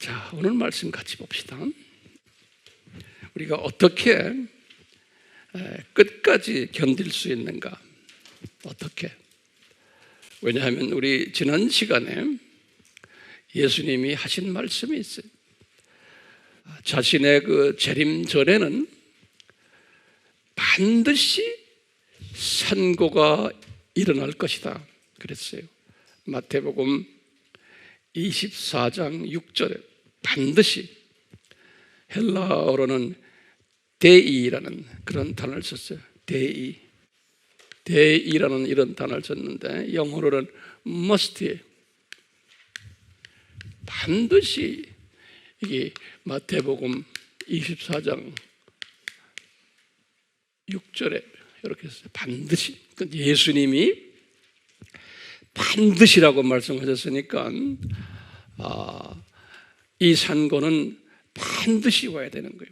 자, 오늘 말씀 같이 봅시다. 우리가 어떻게 끝까지 견딜 수 있는가? 어떻게? 왜냐하면 우리 지난 시간에 예수님이 하신 말씀이 있어요. 자신의 그 재림 전에는 반드시 산고가 일어날 것이다 그랬어요. 마태복음 24장 6절에 반드시, 헬라어로는 데이라는 그런 단어를 썼어요. 데이라는 이런 단어를 썼는데 영어로는 must, 반드시. 이게 마태복음 24장 6절에 이렇게 했어요. 반드시. 예수님이 반드시라고 말씀하셨으니까 이 산고는 반드시 와야 되는 거예요.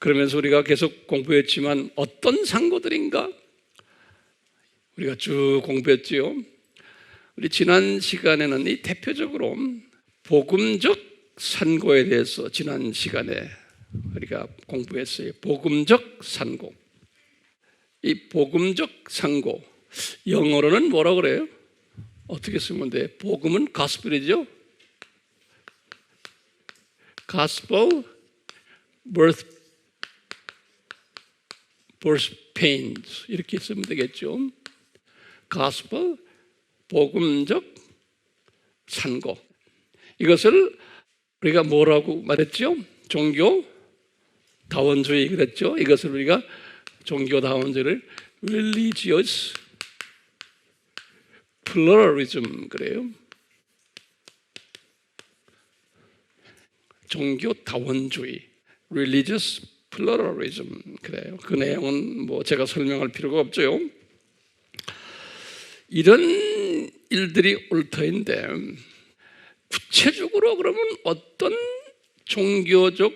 그러면서 우리가 계속 공부했지만 어떤 산고들인가? 우리가 쭉 공부했지요. 우리 지난 시간에는 이 대표적으로 복음적 산고에 대해서 지난 시간에 우리가 공부했어요. 복음적 산고. 이 복음적 산고, 영어로는 뭐라고 그래요? 어떻게 쓰면 돼? 복음은 가스펠이죠? Gospel, birth pains 이렇게 쓰면 되겠죠. Gospel, 복음적 산고. 이것을 우리가 뭐라고 말했죠? 종교다원주의 그랬죠? 이것을 우리가 종교다원주의를 religious pluralism 그래요. 종교다원주의 religious pluralism 그래요. 그 내용은 뭐 제가 설명할 필요가 없죠. 이런 일들이 올 터인데 구체적으로 그러면 어떤 종교적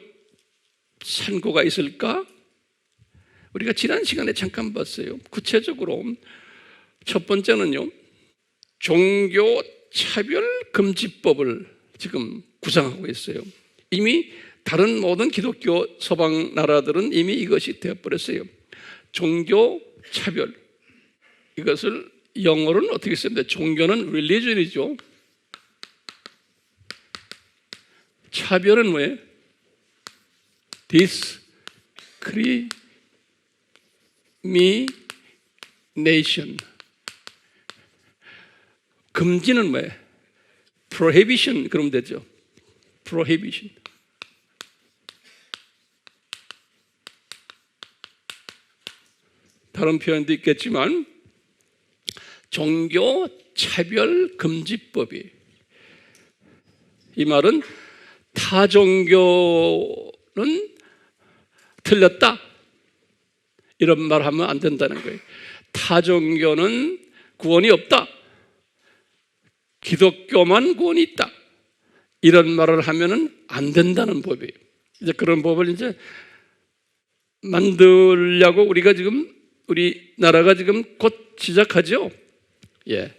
산고가 있을까? 우리가 지난 시간에 잠깐 봤어요. 구체적으로 첫 번째는요, 종교차별금지법을 지금 구상하고 있어요. 이미 다른 모든 기독교 서방 나라들은 이미 이것이 되어버렸어요. 종교차별, 이것을 영어로는 어떻게 씁니까? 종교는 religion이죠. 차별은 뭐예요? discrimination. 금지는 뭐예요? prohibition 그러면 되죠. prohibition. 다른 표현도 있겠지만 종교차별금지법이, 이 말은 타 종교는 틀렸다 이런 말 하면 안 된다는 거예요. 타 종교는 구원이 없다, 기독교만 구원이 있다, 이런 말을 하면은 안 된다는 법이에요. 이제 그런 법을 이제 만들려고 우리가 지금 우리나라가 지금 곧 시작하죠. 예.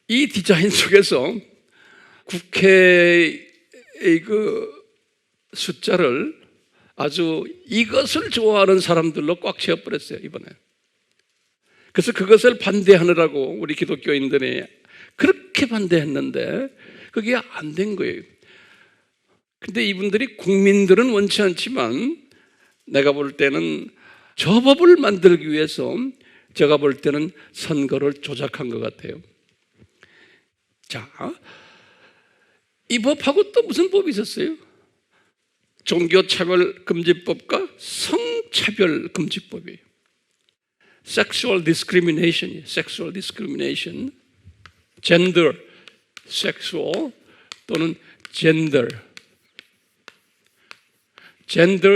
이 디자인 속에서 국회의 그 숫자를 아주 이것을 좋아하는 사람들로 꽉 채워버렸어요, 이번에. 그래서 그것을 반대하느라고 우리 기독교인들이 그렇게 반대했는데 그게 안 된 거예요. 근데 이분들이, 국민들은 원치 않지만 내가 볼 때는 저 법을 만들기 위해서 제가 볼 때는 선거를 조작한 것 같아요. 자, 이 법하고 또 무슨 법이 있었어요? 종교차별금지법과 성차별금지법이에요. Sexual discrimination, gender, sexual 또는 gender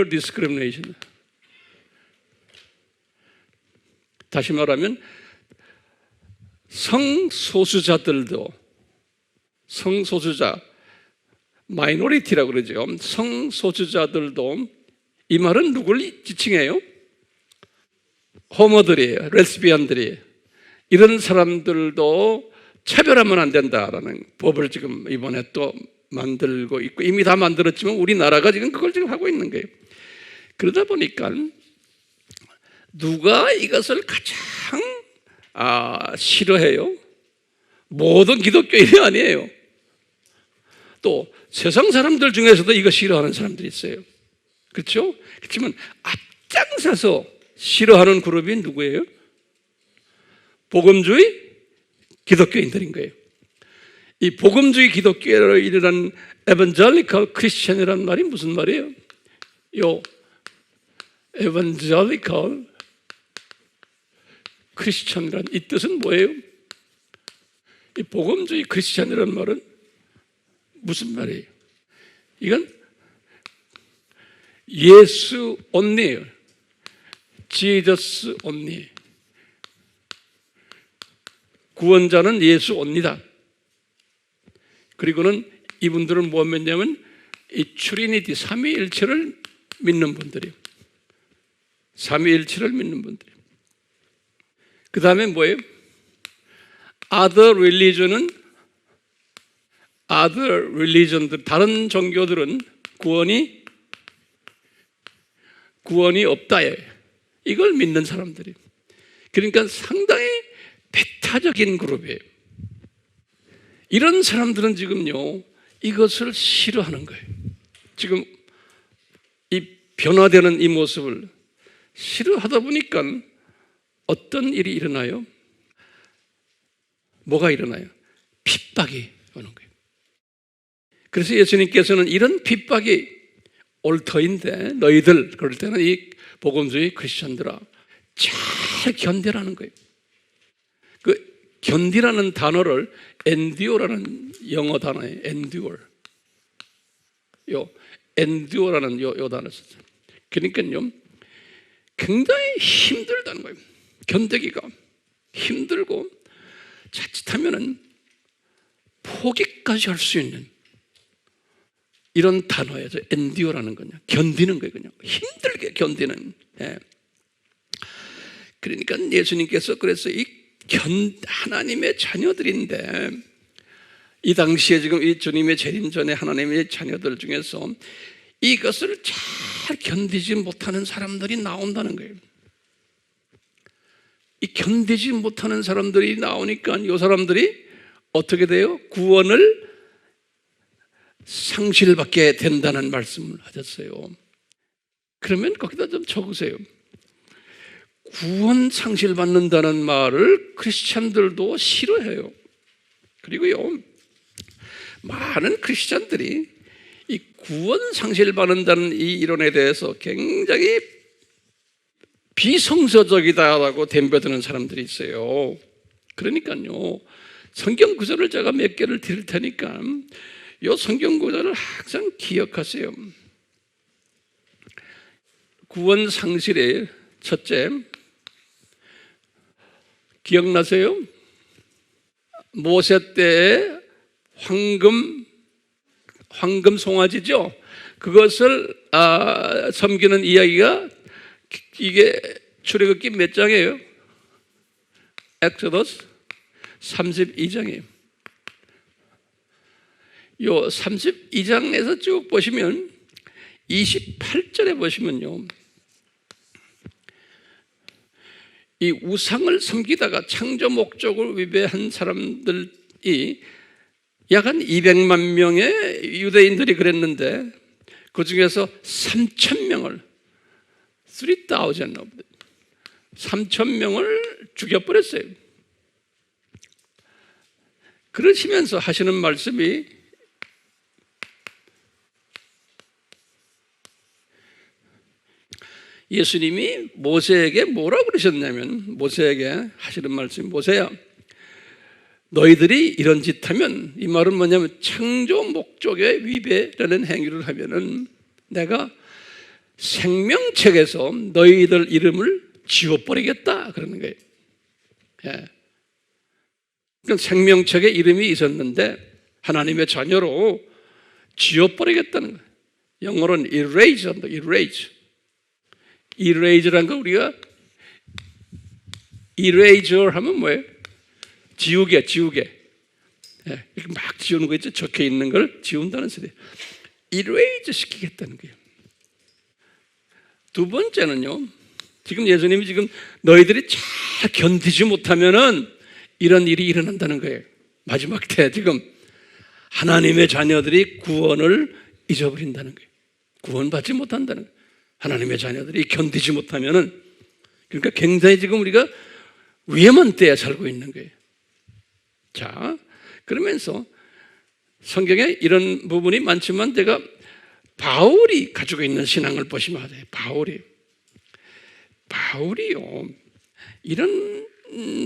discrimination. 다시 말하면 성소수자들도, 성소수자, 마이너리티라고 그러죠. 성소수자들도, 이 말은 누굴 지칭해요? 호모들이에요. 레스비언들이에요. 이런 사람들도 차별하면 안 된다라는 법을 지금 이번에 또 만들고 있고 이미 다 만들었지만 우리나라가 지금 그걸 지금 하고 있는 거예요. 그러다 보니까 누가 이것을 가장 싫어해요? 모든 기독교인이 아니에요. 또 세상 사람들 중에서도 이거 싫어하는 사람들이 있어요. 그렇죠? 그렇지만 앞장서서 싫어하는 그룹이 누구예요? 복음주의 기독교인들인 거예요. 이 복음주의 기독교를 이르는 에반젤리컬 크리스천이라는 말이 무슨 말이에요? 요 에반젤리컬 크리스천이라는 이 뜻은 뭐예요? 이 복음주의 크리스천이라는 말은 무슨 말이에요? 이건 예수 only예요. Jesus only. 구원자는 예수 only다. 그리고는 이분들은 뭐 믿냐면 이 트리니티 삼위일체를 믿는 분들이에요. 삼위일체를 믿는 분들이에요. 그 다음에 뭐예요? Other religion들, 다른 종교들은 구원이 없다. 이걸 믿는 사람들이에요. 그러니까 상당히 배타적인 그룹이에요. 이런 사람들은 지금요, 이것을 싫어하는 거예요. 지금 이 변화되는 이 모습을 싫어하다 보니까 어떤 일이 일어나요? 뭐가 일어나요? 핍박이 오는 거예요. 그래서 예수님께서는 이런 핍박이 올 터인데 너희들 그럴 때는 이 복음주의 크리스천들아 잘 견디라는 거예요. 그 견디라는 단어를 endure라는 영어 단어예요. endure라는 요 단어 썼어요. 그러니까요, 굉장히 힘들다는 거예요. 견디기가 힘들고 자칫하면은 포기까지 할 수 있는 이런 단어예요. endure라는 거냐, 견디는 거예요. 그냥 힘들게 견디는. 예. 그러니까 예수님께서 그래서 하나님의 자녀들인데 이 당시에 지금 이 주님의 재림 전에 하나님의 자녀들 중에서 이것을 잘 견디지 못하는 사람들이 나온다는 거예요. 이 견디지 못하는 사람들이 나오니까 이 사람들이 어떻게 돼요? 구원을 상실받게 된다는 말씀을 하셨어요. 그러면 거기다 좀 적으세요. 구원 상실받는다는 말을 크리스찬들도 싫어해요. 그리고요, 많은 크리스찬들이 이 구원 상실받는다는 이 이론에 대해서 굉장히 비성서적이다라고 덤벼드는 사람들이 있어요. 그러니까요, 성경 구절을 제가 몇 개를 드릴 테니까 이 성경 구절을 항상 기억하세요. 구원 상실의 첫째, 기억나세요? 모세 때의 황금 송아지죠. 그것을 섬기는 이야기가 이게 출애굽기 몇 장이에요? 엑소더스 32장이에요. 요 32장에서 쭉 보시면 28절에 보시면요, 이 우상을 섬기다가 창조 목적을 위배한 사람들이 약 한 200만 명의 유대인들이 그랬는데 그 중에서 3,000명을 3,000명을 죽여버렸어요. 그러시면서 하시는 말씀이 예수님이 모세에게 뭐라고 그러셨냐면, 모세에게 하시는 말씀이, 모세야, 너희들이 이런 짓 하면, 이 말은 뭐냐면 창조 목적의 위배라는 행위를 하면은 내가 생명책에서 너희들 이름을 지워버리겠다 그러는 거예요. 예. 그러니까 생명책에 이름이 있었는데 하나님의 자녀로 지워버리겠다는 거예요. 영어로는 erase라는 거 우리가 eraser 하면 뭐예요? 지우개. 이렇게 막 지우는 거 있죠. 적혀 있는 걸 지운다는 소리. 이레이즈 시키겠다는 거예요. 두 번째는요, 지금 예수님이 지금 너희들이 잘 견디지 못하면은 이런 일이 일어난다는 거예요. 마지막 때 지금 하나님의 자녀들이 구원을 잊어버린다는 거예요. 구원받지 못한다는 거예요. 하나님의 자녀들이 견디지 못하면은, 그러니까 굉장히 지금 우리가 위험한 때에 살고 있는 거예요. 자, 그러면서 성경에 이런 부분이 많지만 제가 바울이 가지고 있는 신앙을 보시면 알아요. 바울이요, 이런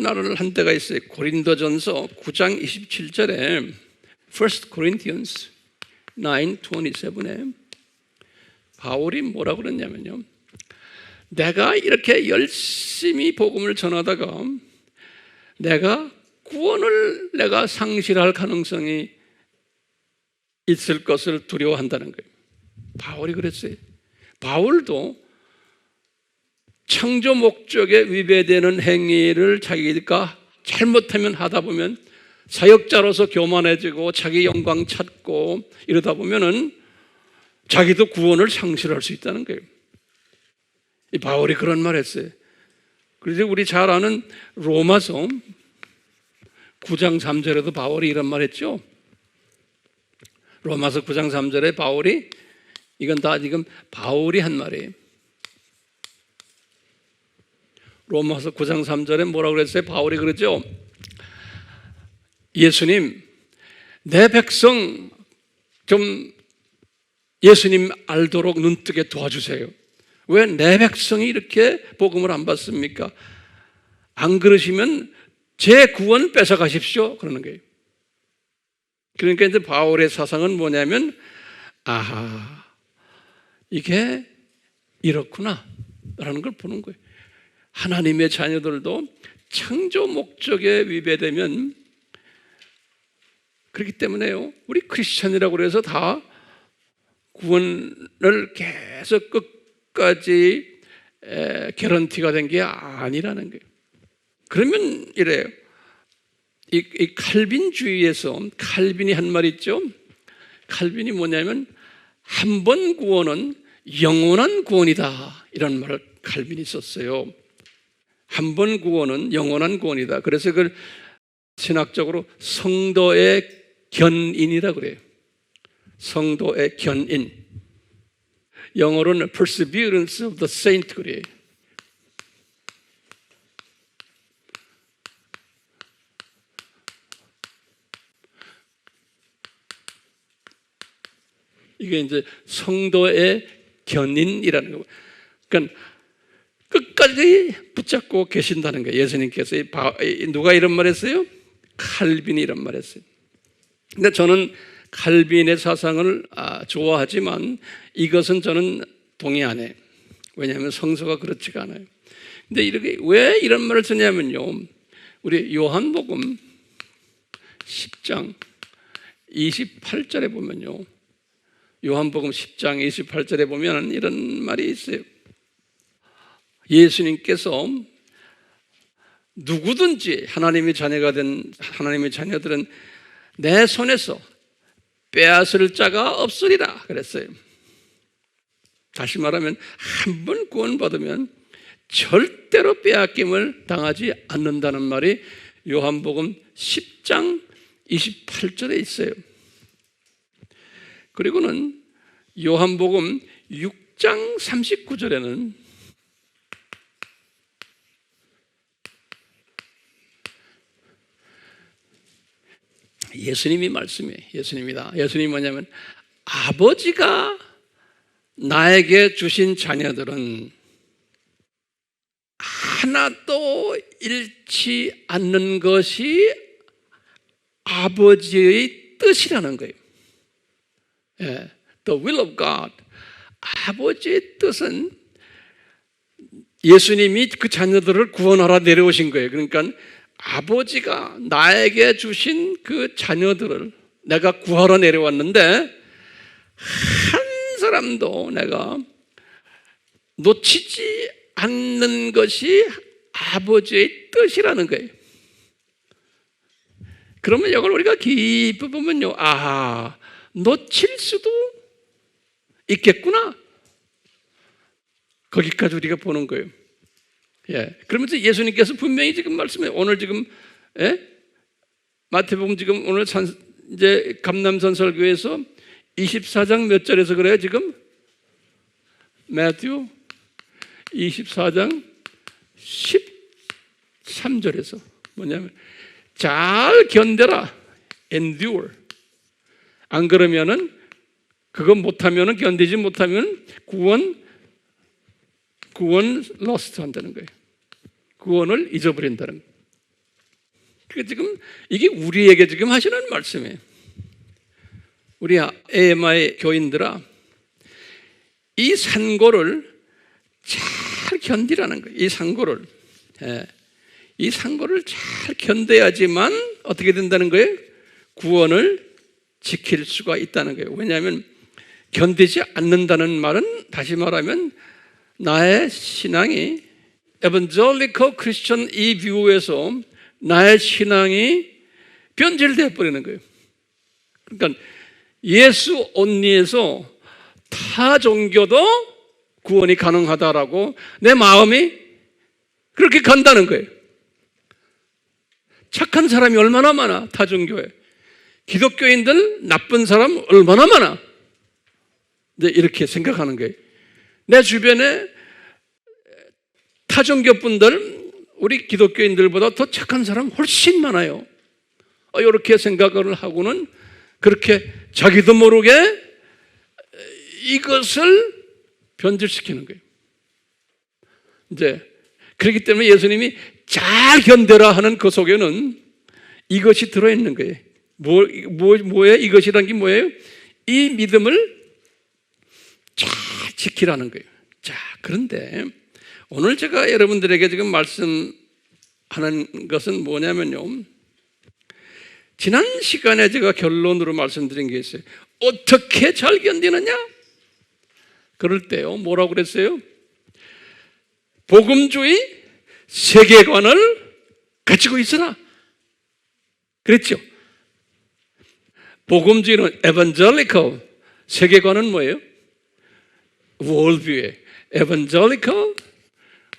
말을 한 때가 있어요. 고린도전서 9장 27절에 1 Corinthians 9:27에 바울이 뭐라고 그랬냐면요, 내가 이렇게 열심히 복음을 전하다가 내가 구원을 내가 상실할 가능성이 있을 것을 두려워한다는 거예요. 바울이 그랬어요. 바울도 창조 목적에 위배되는 행위를 자기가 잘못하면 하다 보면 사역자로서 교만해지고 자기 영광 찾고 이러다 보면은 자기도 구원을 상실할 수 있다는 거예요. 이 바울이 그런 말 했어요. 그래서 우리 잘 아는 로마서 9장 3절에도 바울이 이런 말 했죠. 로마서 9장 3절에 바울이, 이건 다 지금 바울이 한 말이에요. 로마서 9장 3절에 뭐라고 그랬어요? 바울이 그러죠. 예수님, 내 백성 좀 예수님 알도록 눈뜨게 도와주세요. 왜 내 백성이 이렇게 복음을 안 받습니까? 안 그러시면 제 구원 뺏어가십시오. 그러는 거예요. 그러니까 이제 바울의 사상은 뭐냐면, 아하, 이게 이렇구나 라는 걸 보는 거예요. 하나님의 자녀들도 창조 목적에 위배되면, 그렇기 때문에요, 우리 크리스천이라고 해서 다 구원을 계속 끝까지 개런티가 된 게 아니라는 거예요. 그러면 이래요. 이 칼빈주의에서 칼빈이 한 말 있죠. 칼빈이 뭐냐면 한 번 구원은 영원한 구원이다, 이런 말을 칼빈이 썼어요. 한 번 구원은 영원한 구원이다. 그래서 그걸 신학적으로 성도의 견인이라고 그래요. 성도의 견인. 영어로는 perseverance of the saint 그래요. 이게 이제 성도의 견인이라는 거고, 그러니까 끝까지 붙잡고 계신다는 거예요. 예수님께서 누가 이런 말했어요? 칼빈이 이런 말했어요. 근데 저는 칼빈의 사상을 좋아하지만 이것은 저는 동의 안 해요. 왜냐하면 성서가 그렇지가 않아요. 근데 이렇게 왜 이런 말을 쓰냐면요, 우리 요한복음 10장 28절에 보면요, 요한복음 10장 28절에 보면 이런 말이 있어요. 예수님께서 누구든지 하나님의 자녀가 된 하나님의 자녀들은 내 손에서 빼앗을 자가 없으리라 그랬어요. 다시 말하면 한 번 구원받으면 절대로 빼앗김을 당하지 않는다는 말이 요한복음 10장 28절에 있어요. 그리고는 요한복음 6장 39절에는 예수님이 말씀이에요. 예수님이다. 예수님이 뭐냐면, 아버지가 나에게 주신 자녀들은 하나도 잃지 않는 것이 아버지의 뜻이라는 거예요. The will of God. 아버지의 뜻은 예수님이 그 자녀들을 구원하러 내려오신 거예요. 그러니까 아버지가 나에게 주신 그 자녀들을 내가 구하러 내려왔는데 한 사람도 내가 놓치지 않는 것이 아버지의 뜻이라는 거예요. 그러면 이걸 우리가 깊이 보면요, 아하, 놓칠 수도 있겠구나. 거기까지 우리가 보는 거예요. 예. 그러면서 예수님께서 분명히 지금 말씀해, 오늘 지금, 예? 마태복음 지금 오늘 이제 감남산설교에서 24장 몇 절에서 그래요, 지금? 마태오 24장 13절에서 뭐냐면, 잘 견뎌라. endure. 안 그러면은, 그거 못하면은, 견디지 못하면 구원 lost 한다는 거예요. 구원을 잊어버린다는 거예요. 그러니까 지금 이게 우리에게 지금 하시는 말씀이에요. 우리 AMI 교인들아, 이 산고를 잘 견디라는 거예요. 이 산고를. 예. 이 산고를 잘 견뎌야지만 어떻게 된다는 거예요? 구원을 지킬 수가 있다는 거예요. 왜냐하면 견디지 않는다는 말은, 다시 말하면 나의 신앙이 에반젤리컬 크리스천 이 뷰에서 나의 신앙이 변질되어 버리는 거예요. 그러니까 예수 온리에서 타 종교도 구원이 가능하다라고 내 마음이 그렇게 간다는 거예요. 착한 사람이 얼마나 많아, 타 종교에. 기독교인들 나쁜 사람 얼마나 많아. 이제 이렇게 생각하는 거예요. 내 주변에 타종교 분들, 우리 기독교인들보다 더 착한 사람 훨씬 많아요. 이렇게 생각을 하고는 그렇게 자기도 모르게 이것을 변질시키는 거예요. 이제 그렇기 때문에 예수님이 잘 견뎌라 하는 그 속에는 이것이 들어있는 거예요. 뭐예요? 이것이란 게 뭐예요? 이 믿음을 잘 지키라는 거예요. 자, 그런데 오늘 제가 여러분들에게 지금 말씀하는 것은 뭐냐면요, 지난 시간에 제가 결론으로 말씀드린 게 있어요. 어떻게 잘 견디느냐? 그럴 때요, 뭐라고 그랬어요? 복음주의 세계관을 가지고 있으라 그랬죠. 복음주의는 에반젤리컬, 세계관은 뭐예요? 월드뷰에 에반젤리컬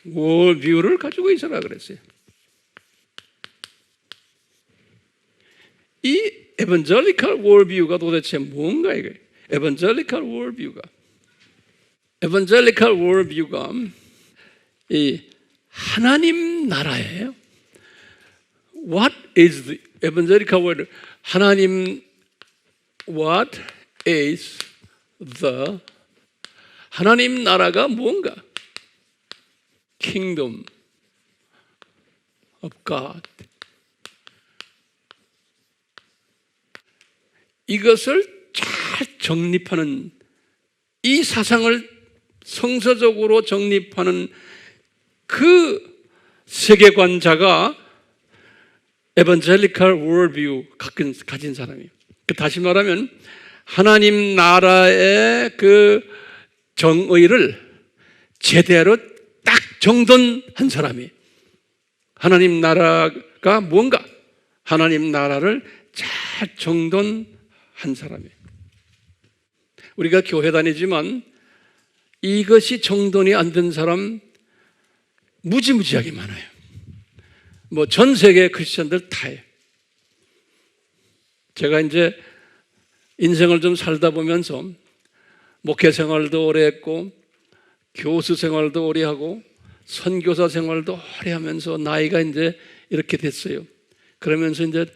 월드뷰를 가지고 있으라 그랬어요. 이 에반젤리컬 월드뷰가 도대체 뭔가 이거예요. 에반젤리컬 월드뷰가 이 하나님 나라예요. What is the evangelical world? What is the 하나님 나라가 뭔가? Kingdom of God. 이것을 잘 정립하는, 이 사상을 성서적으로 정립하는 그 세계관자가 에반젤리컬 월드뷰 가진 사람이에요. 다시 말하면 하나님 나라의 그 정의를 제대로 딱 정돈한 사람이에요. 하나님 나라가 뭔가? 하나님 나라를 잘 정돈한 사람이에요. 우리가 교회 다니지만 이것이 정돈이 안 된 사람 무지무지하게 많아요. 뭐 전 세계 크리스천들 다예요. 제가 이제 인생을 좀 살다 보면서 목회 생활도 오래 했고 교수 생활도 오래 하고 선교사 생활도 오래 하면서 나이가 이제 이렇게 됐어요. 그러면서 이제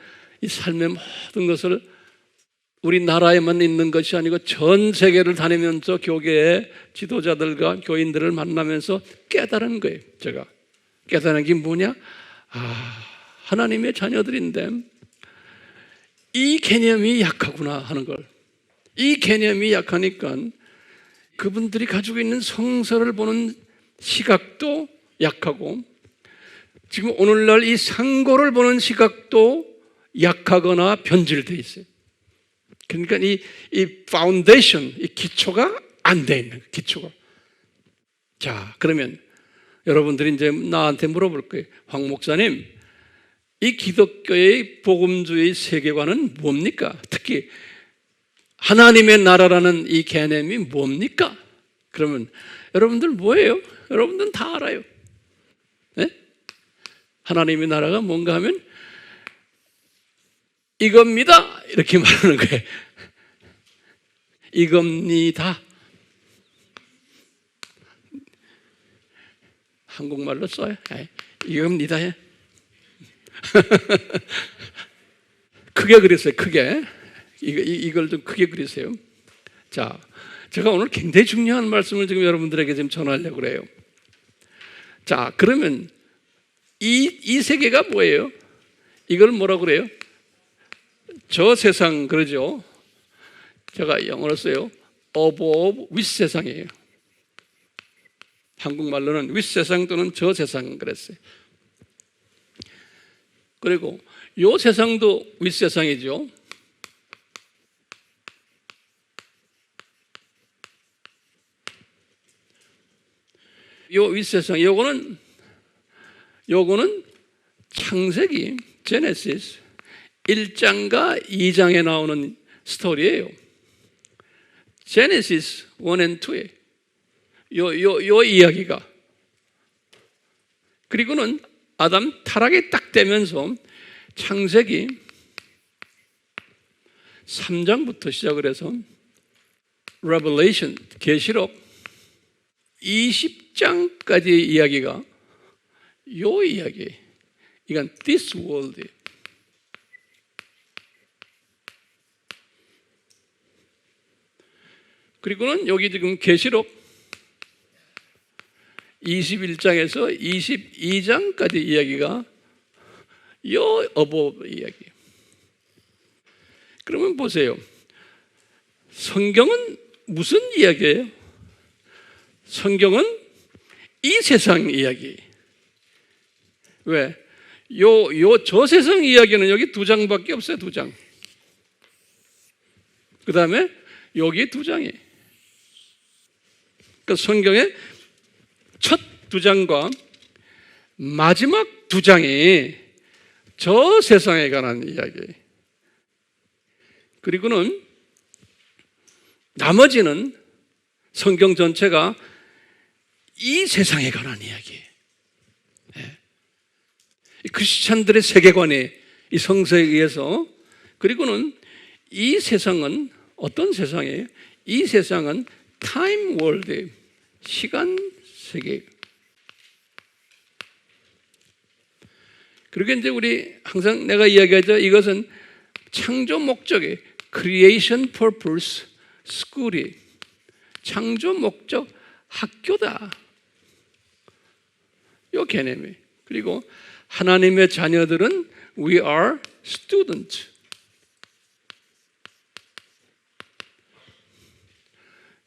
이 삶의 모든 것을 우리나라에만 있는 것이 아니고 전 세계를 다니면서 교계의 지도자들과 교인들을 만나면서 깨달은 거예요. 제가 깨달은 게 뭐냐? 하나님의 자녀들인데 이 개념이 약하구나 하는 걸. 이 개념이 약하니까 그분들이 가지고 있는 성서를 보는 시각도 약하고, 지금 오늘날 이 상고를 보는 시각도 약하거나 변질되어 있어요. 그러니까 이 파운데이션, 이 기초가 안 돼 있는 거예요. 기초가. 자, 그러면 여러분들이 이제 나한테 물어볼 거예요. 황 목사님, 이 기독교의 복음주의 세계관은 뭡니까? 특히 하나님의 나라라는 이 개념이 뭡니까? 그러면 여러분들 뭐예요? 여러분들은 다 알아요. 네? 하나님의 나라가 뭔가 하면 이겁니다 이렇게 말하는 거예요. 이겁니다. 한국말로 써요. 이겁니다. 크게 그렸어요. 크게. 이걸 좀 크게 그리세요. 자, 제가 오늘 굉장히 중요한 말씀을 지금 여러분들에게 지금 전하려고 그래요. 자, 그러면 이 세계가 뭐예요? 이걸 뭐라고 그래요? 저 세상 그러죠. 제가 영어로 써요. of 윗세상이에요. 한국말로는 윗세상 또는 저 세상 그랬어요. 그리고 요 세상도 윗세상이죠. 요 윗세상, 요거는 창세기, 제네시스 1장과 2장에 나오는 스토리예요. 제네시스 1 and 2에 요 이야기가. 그리고는 아담 타락이 딱 되면서 창세기 3장부터 시작을 해서 Revelation, 계시록 20장까지의 이야기가 요 이야기. 이건 this world. 그리고는 여기 지금 계시록 21장에서 22장까지 이야기가 요 어법 이야기. 그러면 보세요. 성경은 무슨 이야기예요? 성경은 이 세상 이야기. 왜? 저 세상 이야기는 여기 2장밖에 없어요. 2장. 그 다음에 여기 2장이. 그러니까 성경의 첫 2장과 마지막 2장이 저 세상에 관한 이야기. 그리고는 나머지는 성경 전체가 이 세상에 관한 이야기. 크리스찬들의 세계관이 이 성서에 의해서. 그리고는 이 세상은 어떤 세상이에요? 이 세상은 타임 월드, 시간 세계. 그리고 이제 우리 항상 내가 이야기하죠. 이것은 창조 목적의 creation purpose school이 창조 목적 학교다. 이 개념이. 그리고 하나님의 자녀들은 we are students.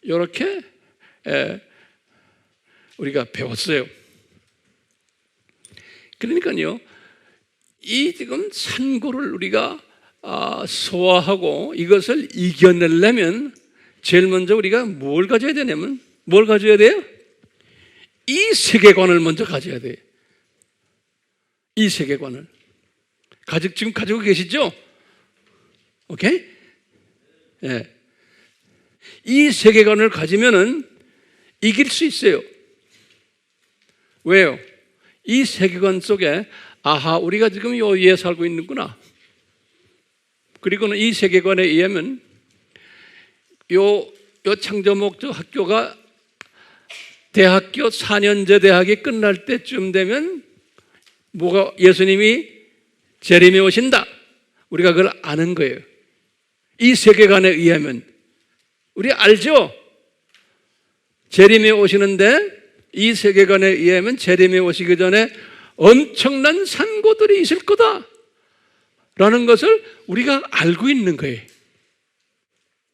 이렇게 우리가 배웠어요. 그러니까요, 이 지금 산고를 우리가 소화하고 이것을 이겨내려면 제일 먼저 우리가 뭘 가져야 되냐면 뭘 가져야 돼요? 이 세계관을 먼저 가져야 돼요. 이 세계관을. 지금 가지고 계시죠? 오케이? 예. 이 세계관을 가지면은 이길 수 있어요. 왜요? 이 세계관 속에 아하, 우리가 지금 여기에 살고 있는구나. 그리고는 이 세계관에 의하면 요 창조 목적 학교가 대학교 4년제 대학이 끝날 때쯤 되면 뭐가 예수님이 재림에 오신다. 우리가 그걸 아는 거예요. 이 세계관에 의하면. 우리 알죠? 재림에 오시는데 이 세계관에 의하면 재림에 오시기 전에 엄청난 산고들이 있을 거다 라는 것을 우리가 알고 있는 거예요.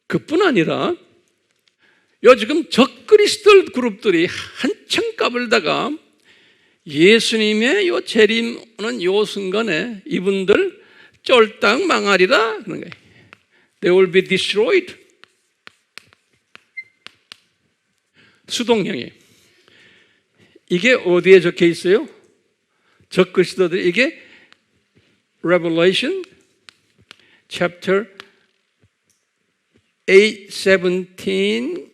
그뿐 아니라 요 지금 적그리스도 그룹들이 한참 까불다가 예수님의 요 재림 오는 요 순간에 이분들 쫄딱 망하리라 그런 거예요. They will be destroyed. 수동형이. 이게 어디에 적혀 있어요? 적그리스도들 이게 Revelation chapter 8, 17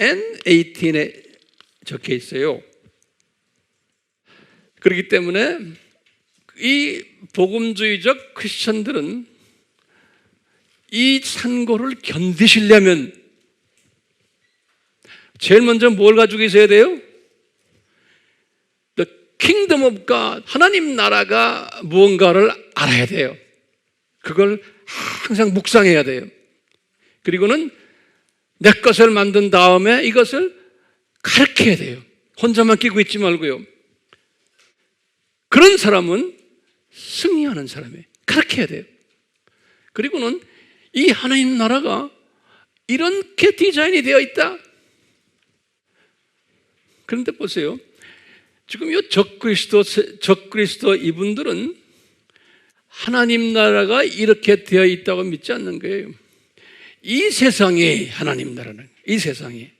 and 18에 적혀 있어요. 그렇기 때문에 이 복음주의적 크리스천들은 이 산고를 견디시려면 제일 먼저 뭘 가지고 있어야 돼요? The kingdom of God, 하나님 나라가 무언가를 알아야 돼요. 그걸 항상 묵상해야 돼요. 그리고는 내 것을 만든 다음에 이것을 가르쳐야 돼요. 혼자만 끼고 있지 말고요. 그런 사람은 승리하는 사람이에요. 가르쳐야 돼요. 그리고는 이 하나님 나라가 이렇게 디자인이 되어 있다. 그런데 보세요. 지금 이 적그리스도 이분들은 하나님 나라가 이렇게 되어 있다고 믿지 않는 거예요. 이 세상이 하나님 나라는, 이 세상이.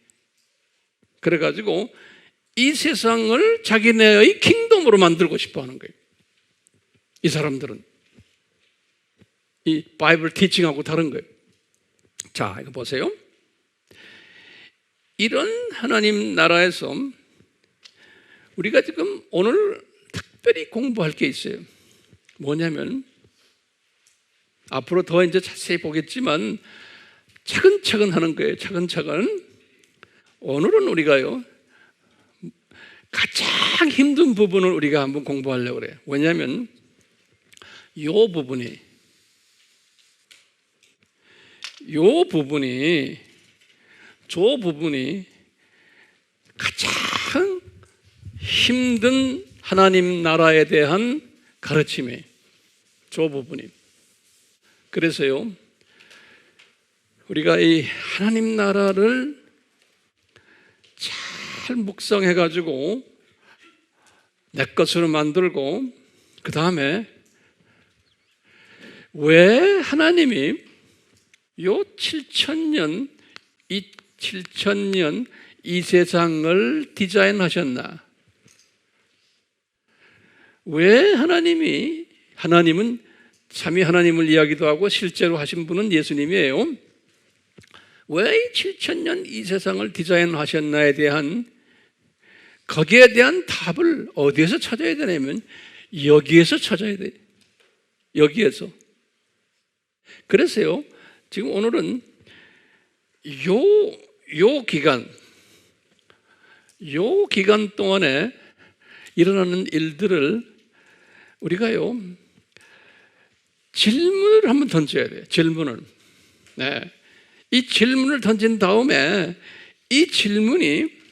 그래가지고 이 세상을 자기네의 킹덤으로 만들고 싶어 하는 거예요. 이 사람들은. 이 바이블 티칭하고 다른 거예요. 자, 이거 보세요. 이런 하나님 나라에서 우리가 지금 오늘 특별히 공부할 게 있어요. 뭐냐면, 앞으로 더 이제 자세히 보겠지만 차근차근 하는 거예요. 차근차근. 오늘은 우리가요, 가장 힘든 부분을 우리가 한번 공부하려고 그래요. 왜냐하면 이 부분이 저 부분이 가장 힘든 하나님 나라에 대한 가르침이에요. 저 부분이. 그래서요, 우리가 이 하나님 나라를 잘 묵상해가지고 내 것으로 만들고, 그 다음에 왜 하나님이 요 7,000년 이 세상을 디자인하셨나? 왜 하나님은 삼위 하나님을 이야기도 하고 실제로 하신 분은 예수님이에요. 왜 7,000년 이 세상을 디자인하셨나에 대한, 거기에 대한 답을 어디에서 찾아야 되냐면 여기에서 찾아야 돼요. 여기에서. 그래서요, 지금 오늘은 요 기간 동안에 일어나는 일들을 우리가요, 질문을 한번 던져야 돼요. 질문을. 네. 이 질문을 던진 다음에 이 질문이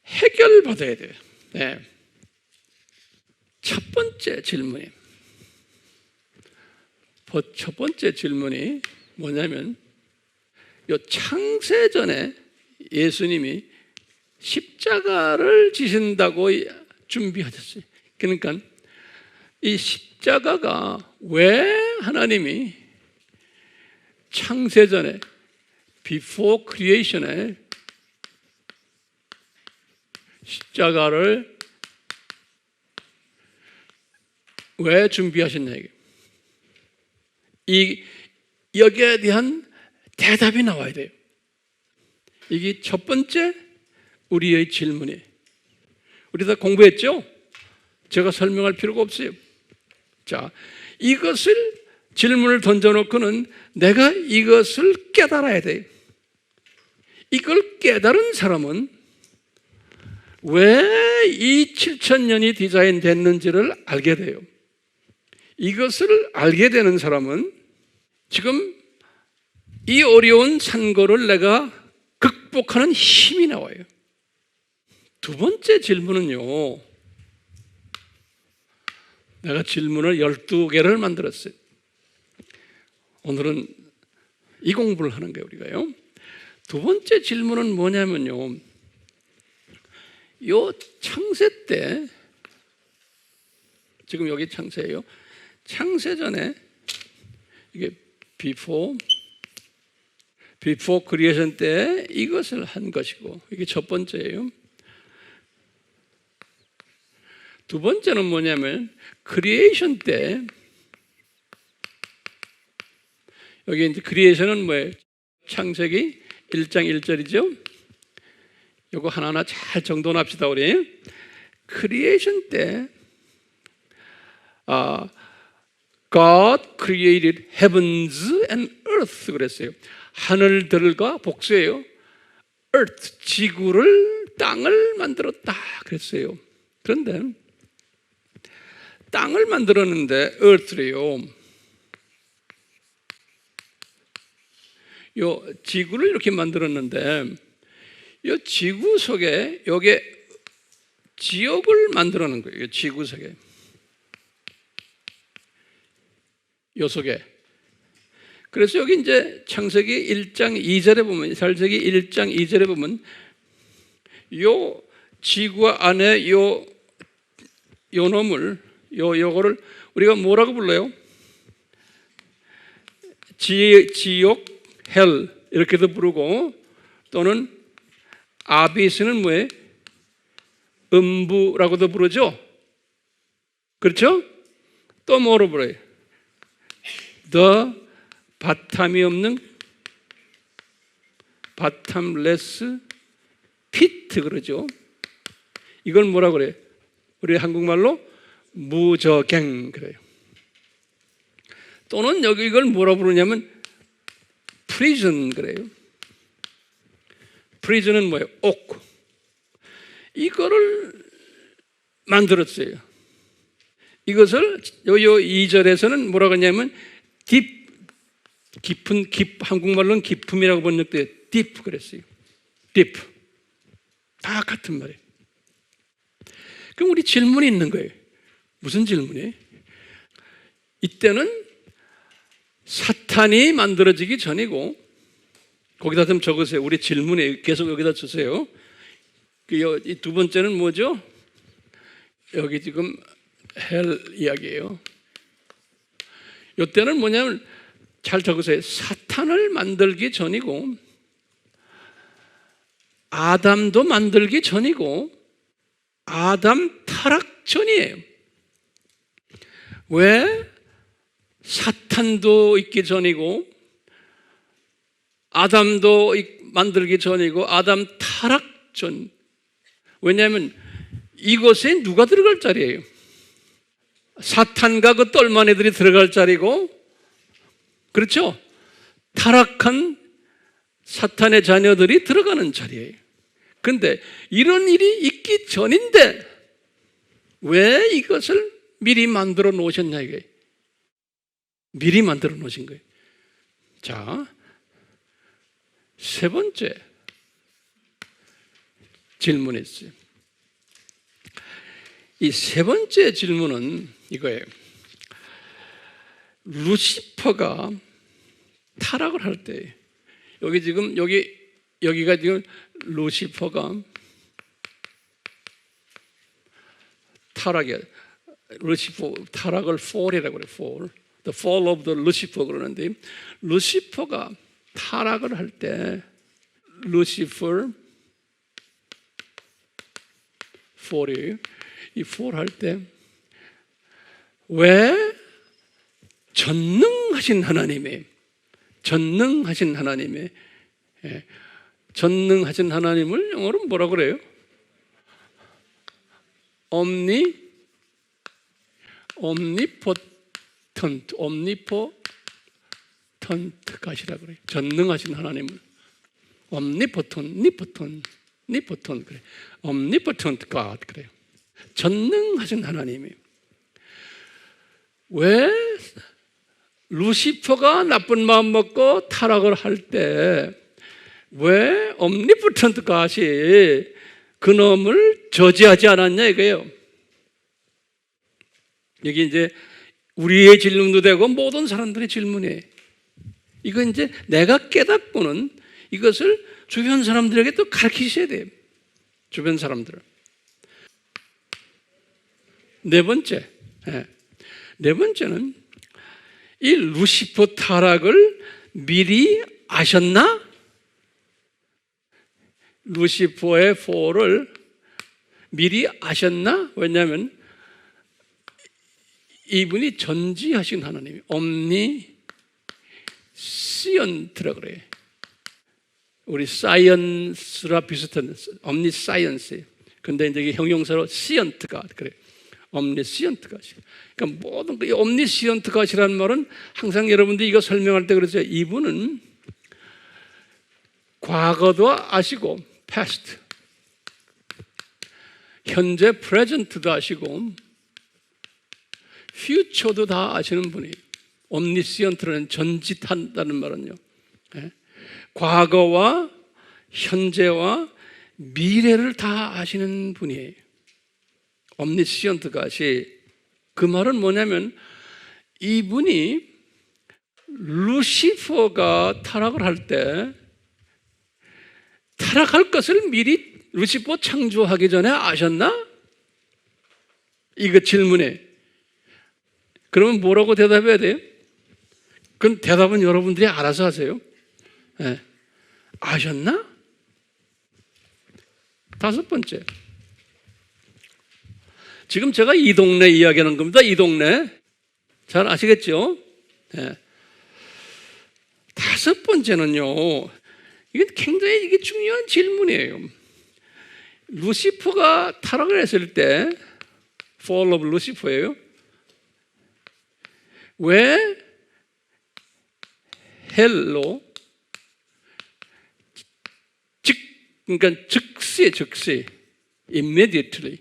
해결받아야 돼요. 네. 첫 번째 질문이 뭐냐면, 요 창세전에 예수님이 십자가를 지신다고 준비하셨어요. 그러니까 이 십자가가 왜 하나님이 창세전에 before creation에 십자가를 왜 준비하셨냐, 여기에 대한 대답이 나와야 돼요. 이게 첫 번째 우리의 질문이에요. 우리 다 공부했죠? 제가 설명할 필요가 없어요. 자, 이것을 질문을 던져놓고는 내가 이것을 깨달아야 돼요. 이걸 깨달은 사람은 왜 이 7,000년이 디자인됐는지를 알게 돼요. 이것을 알게 되는 사람은 지금 이 어려운 산고를 내가 극복하는 힘이 나와요. 두 번째 질문은요, 내가 질문을 12개를 만들었어요. 오늘은 이 공부를 하는 거예요, 우리가요. 두 번째 질문은 뭐냐면요, 요 창세 때, 지금 여기 창세예요. 창세 전에 이게 before creation 때 이것을 한 것이고, 이게 첫 번째예요. 두 번째는 뭐냐면 creation 때 여기 이제 크리에이션은 뭐예요? 창세기 1장 1절이죠. 요거 하나하나 잘 정돈합시다 우리. 크리에이션 때 God created heavens and earth 그랬어요. 하늘들과 복수예요. earth, 지구를, 땅을 만들었다 그랬어요. 그런데 땅을 만들었는데 earth래요. 요 지구를 이렇게 만들었는데 이 지구 속에 여기 지역을 만들어 놓은 거예요. 지구 속에. 요 속에. 그래서 여기 이제 창세기 1장 2절에 보면, 창세기 1장 2절에 보면 요 지구 안에 요 놈을 요거를 우리가 뭐라고 불러요? 지옥, 헬 이렇게도 부르고, 또는 아비스는 뭐예요? 음부라고도 부르죠. 그렇죠? 또 뭐로 불러요? The 바탐이 없는 바탐레스 피트 그러죠. 이걸 뭐라 그래요? 우리 한국말로 무저갱 그래요. 또는 여기 이걸 뭐라 부르냐면 프리즌 그래요. 프리즌은 뭐예요? 옥. 이거를 만들었어요. 이것을 요 2절에서는 뭐라고 하냐면 깊은 한국말로는 깊음이라고 번역돼요. 딥 그랬어요. 딥. 다 같은 말이에요. 그럼 우리 질문이 있는 거예요. 무슨 질문이에요? 이때는 사탄이 만들어지기 전이고, 거기다 좀 적으세요. 우리 질문에 계속 여기다 주세요. 이 두 번째는 뭐죠? 여기 지금 헬 이야기예요. 이때는 뭐냐면 잘 적으세요. 사탄을 만들기 전이고, 아담도 만들기 전이고, 아담 타락 전이에요. 왜? 사탄도 있기 전이고, 아담도 만들기 전이고, 아담 타락 전. 왜냐하면 이곳에 누가 들어갈 자리예요? 사탄과 그 똘만 애들이 들어갈 자리고, 그렇죠? 타락한 사탄의 자녀들이 들어가는 자리예요. 그런데 이런 일이 있기 전인데 왜 이것을 미리 만들어 놓으셨냐 이게. 미리 만들어 놓으신 거예요. 자, 세 번째 질문했어요. 이 세 번째 질문은 이거예요. 루시퍼가 타락을 할 때, 여기 지금 여기가 지금 루시퍼가 타락이야. 루시퍼 타락을 fall이라고 그래요. fall. The fall of the Lucifer 그러는데, 루시퍼가 타락을 할 때 루시퍼 fall이에요. 이 fall 할 때 왜 전능하신 하나님의 전능하신 하나님을 영어로 뭐라고 그래요? omnipotent 가시라고 그래요. 전능하신 하나님을 omnipotent 그래. omnipotent God 그래요. 전능하신 하나님이. 왜 루시퍼가 나쁜 마음 먹고 타락을 할 때 왜 omnipotent God이 그놈을 저지하지 않았냐 이거예요. 여기 이제 우리의 질문도 되고 모든 사람들의 질문이에요. 이거 이제 내가 깨닫고는 이것을 주변 사람들에게 또 가르치셔야 돼요. 주변 사람들을. 네 번째는 이 루시퍼 타락을 미리 아셨나? 루시퍼의 fall을 미리 아셨나? 왜냐하면 이분이 전지하신 하나님이 omnipotent 옴니시언트라 그래요. 우리 사이언스라 비슷한 옴니사이언스예요. 근데 이제 형용사로 시언트가 그래. 옴니시언트가. 그러니까 모든 이 옴니시언트가시라는 말은 항상 여러분들이 이거 설명할 때 그러죠. 이분은 과거도 아시고 past, 현재 present도 아시고 future도 다 아시는 분이에요. 옴니시언트라는 전짓한다는 말은요. 과거와 현재와 미래를 다 아시는 분이에요. 옴니시언트가시. 그 말은 뭐냐면 이분이 루시퍼가 타락을 할 때 타락할 것을 미리 루시퍼 창조하기 전에 아셨나? 이거 질문에. 그러면 뭐라고 대답해야 돼요? 그럼 대답은 여러분들이 알아서 하세요. 네. 아셨나? 다섯 번째. 지금 제가 이 동네 이야기하는 겁니다. 이 동네. 잘 아시겠죠? 네. 다섯 번째는요. 이게 굉장히 이게 중요한 질문이에요. 루시퍼가 타락을 했을 때 fall of 루시퍼예요. 왜 헬로 그러니까 즉시 immediately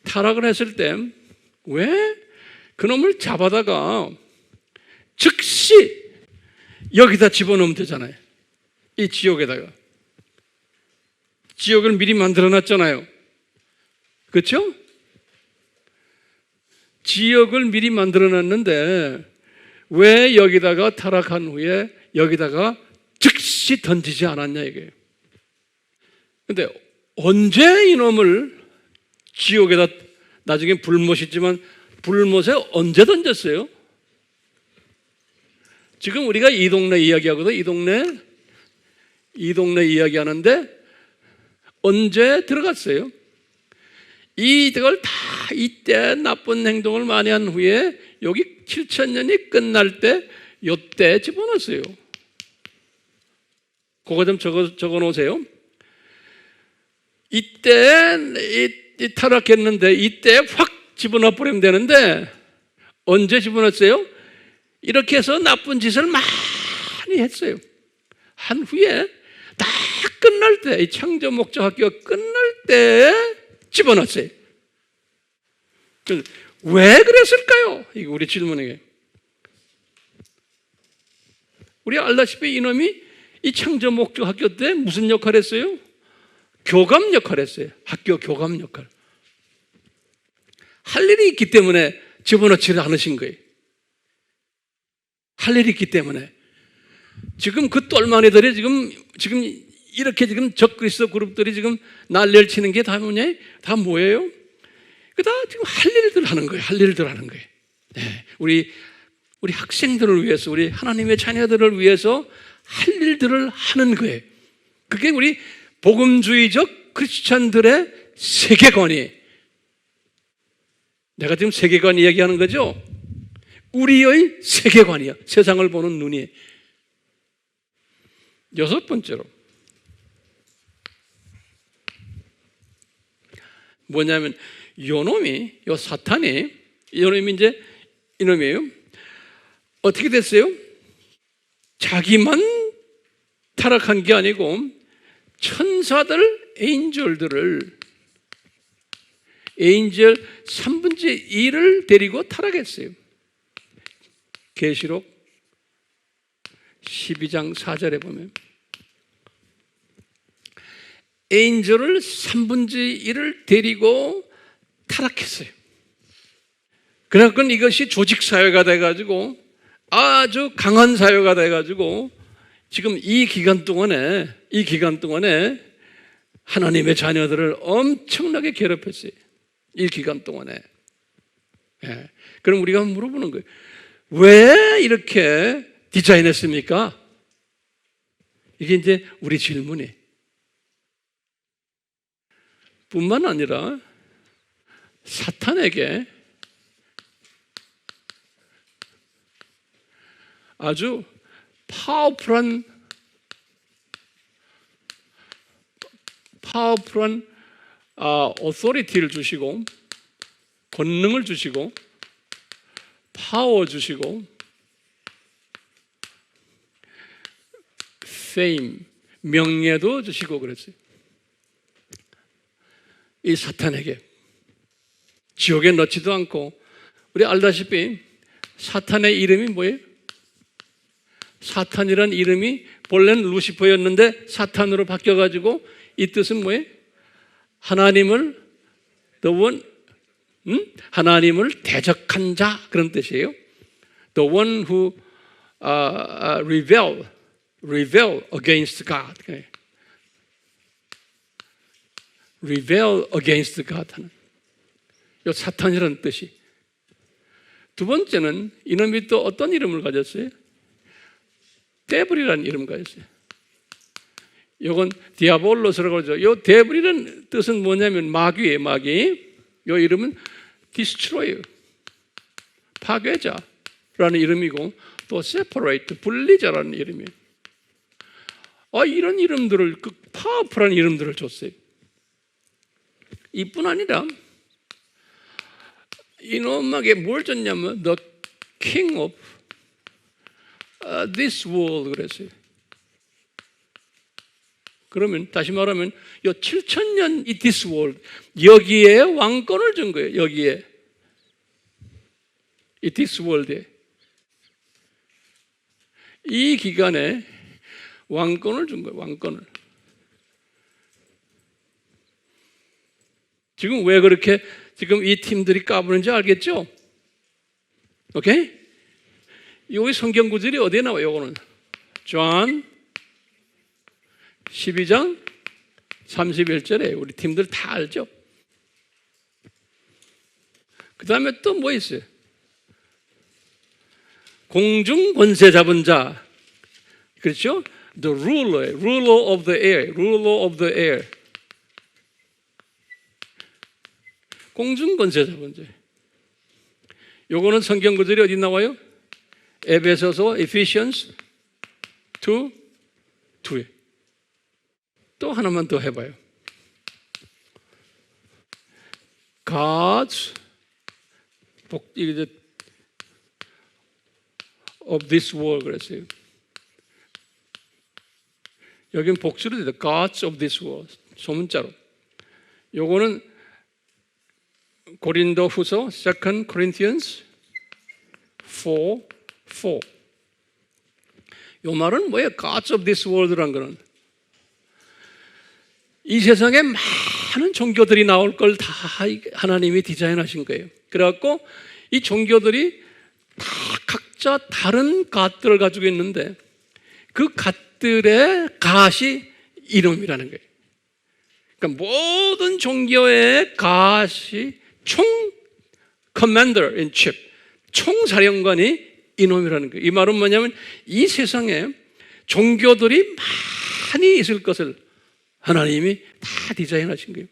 타락을 했을 때 왜 그놈을 잡아다가 즉시 여기다 집어넣으면 되잖아요. 이 지옥에다가. 지옥을 미리 만들어놨잖아요. 그렇죠? 지옥을 미리 만들어놨는데 왜 여기다가 타락한 후에 여기다가 즉시 던지지 않았냐 이게. 근데 언제 이놈을 지옥에다 나중에 불못이지만 불못에 언제 던졌어요? 지금 우리가 이 동네 이야기하거든. 이 동네 이야기하는데 언제 들어갔어요? 이걸 다 이때 나쁜 행동을 많이 한 후에 여기 7,000년이 끝날 때 요때 집어넣었어요. 그거 좀 적어 놓으세요. 이때 이 타락했는데 이때 확 집어넣어 버리면 되는데 언제 집어넣었어요? 이렇게 해서 나쁜 짓을 많이 했어요. 한 후에 다 끝날 때, 이 창조 목적 학교가 끝날 때 집어넣었어요. 왜 그랬을까요? 이거 우리 질문이에요. 우리 알다시피 이놈이 이 창조 목적 학교 때 무슨 역할을 했어요? 교감 역할을 했어요. 학교 교감 역할. 할 일이 있기 때문에 집어넣지를 않으신 거예요. 할 일이 있기 때문에. 지금 그 똘마니들이 지금 이렇게 지금 적그리스도 그룹들이 지금 난리를 치는 게 다 뭐냐? 다 뭐예요? 다 지금 할 일들 하는 거예요. 할 일들 하는 거예요. 네. 우리 학생들을 위해서, 우리 하나님의 자녀들을 위해서 할 일들을 하는 거예요. 그게 우리 복음주의적 크리스찬들의 세계관이에요. 내가 지금 세계관 이야기하는 거죠? 우리의 세계관이야. 세상을 보는 눈이. 여섯 번째로 뭐냐면 요 사탄이 이놈이 이제 이놈이에요. 어떻게 됐어요? 자기만 타락한 게 아니고 천사들, 에인젤 3분의 1을 데리고 타락했어요. 계시록 12장 4절에 보면 에인젤을 3분의 1을 데리고 타락했어요. 그래서 이것이 조직사회가 돼가지고 아주 강한 사회가 돼가지고 지금 이 기간 동안에 하나님의 자녀들을 엄청나게 괴롭혔어요. 이 기간 동안에. 예. 그럼 우리가 물어보는 거예요. 왜 이렇게 디자인했습니까? 이게 이제 우리 질문이. 뿐만 아니라 사탄에게 아주 파워풀한 오토리티를 주시고, 권능을 주시고, 파워 주시고, fame, 명예도 주시고 그랬어요. 이 사탄에게 지옥에 넣지도 않고, 우리 알다시피 사탄의 이름이 뭐예요? 사탄이란 이름이 본래는 루시퍼였는데 사탄으로 바뀌어가지고 이 뜻은 뭐예요? 하나님을 하나님을 대적한 자, 그런 뜻이에요. The one who rebel against God. rebel against God 하는 이 사탄이라는 뜻이. 두 번째는 이놈이 또 어떤 이름을 가졌어요? 데블이라는 이름을 가졌어요. 이건 디아볼로스라고 하죠. 이 데블이라는 뜻은 뭐냐면 마귀예요, 마귀. 이 이름은 destroyer, 파괴자라는 이름이고, 또 separate, 분리자라는 이름이에요. 이런 이름들을, 파워풀한 이름들을 줬어요. 이뿐 아니라 이놈에게 뭘 줬냐면 the king of this world 그랬어요. 그러면 다시 말하면 이 7,000년 이 this world, 여기에 왕권을 준 거예요. 여기에 이 this world에 이 기간에 왕권을 준 거예요. 왕권을. 지금 왜 그렇게 지금 이 팀들이 까부는지 알겠죠? 오케이? 여기 성경 구절이 어디에 나와요? 요거는 존 12장 31절에 우리 팀들 다 알죠? 그 다음에 또 뭐 있어요? 공중 권세 잡은 자, 그렇죠? The ruler of the air, ruler of the air. 공중 권세 잡은 자. 요거는 성경 구절이 어디 나와요? 에베소서, Ephesians 2:2에. 또 하나만 더 해봐요. God's of this world 그랬어요. 여긴 복수로 돼요. Gods of this world. 소문자로. 요거는 고린도 후서 2 Corinthians 4:4. 요 말은 뭐예요? Gods of this world라는 거는 이 세상에 많은 종교들이 나올 걸 다 하나님이 디자인하신 거예요. 그래갖고 이 종교들이 다 각자 다른 갓들을 가지고 있는데 그 갓들의 갓이 이놈이라는 거예요. 그러니까 모든 종교의 갓이 commander in chief, 총사령관이 이놈이라는 거예요. 이 말은 뭐냐면 이 세상에 종교들이 많이 있을 것을 하나님이 다 디자인하신 거예요.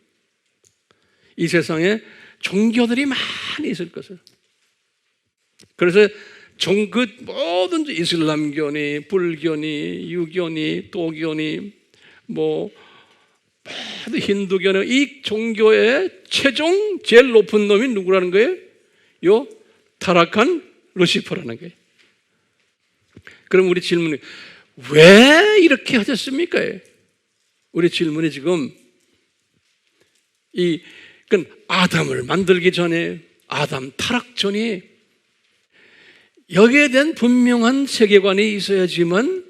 이 세상에 종교들이 많이 있을 것을. 그래서 그 모든 이슬람교니, 불교니, 유교니, 도교니, 모든 힌두교니 이 종교의 최종 제일 높은 놈이 누구라는 거예요? 요 타락한 루시퍼라는 거예요. 그럼 우리 질문이 왜 이렇게 하셨습니까? 우리 질문이 지금 그건 아담을 만들기 전에, 아담 타락 전에 여기에 대한 분명한 세계관이 있어야지만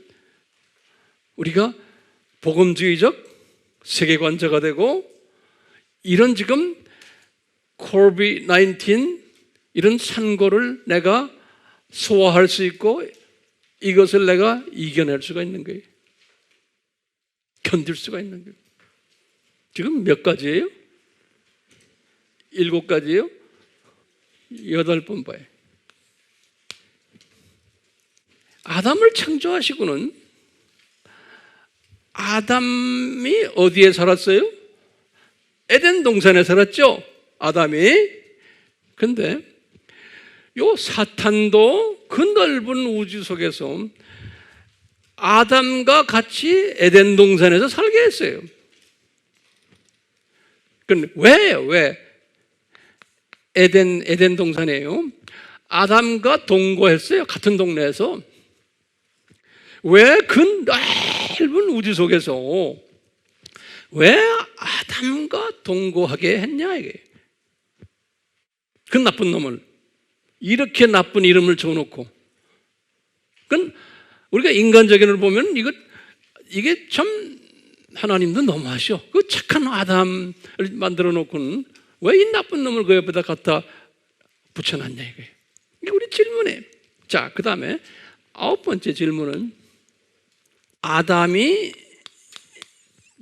우리가 복음주의적 세계관자가 되고 이런 지금 COVID-19 이런 산고를 내가 소화할 수 있고 이것을 내가 이겨낼 수가 있는 거예요. 견딜 수가 있는 거예요. 지금 몇 가지예요? 7가지예요? 8번 봐요. 아담을 창조하시고는 아담이 어디에 살았어요? 에덴 동산에 살았죠? 아담이. 근데 요 사탄도 그 넓은 우주 속에서 아담과 같이 에덴 동산에서 살게 했어요. 그럼 왜 에덴 동산이에요? 아담과 동거했어요. 같은 동네에서. 왜 그 넓은 우주 속에서 왜 아담과 동거하게 했냐 이게. 그 나쁜 놈을 이렇게 나쁜 이름을 줘놓고. 그건 우리가 인간적인을 보면 이게 참 하나님도 너무하셔. 그 착한 아담을 만들어 놓고는 왜 이 나쁜 놈을 그 옆에다 갖다 붙여놨냐 이게. 이게 우리 질문이에요. 자, 그 다음에 9번째 질문은 아담이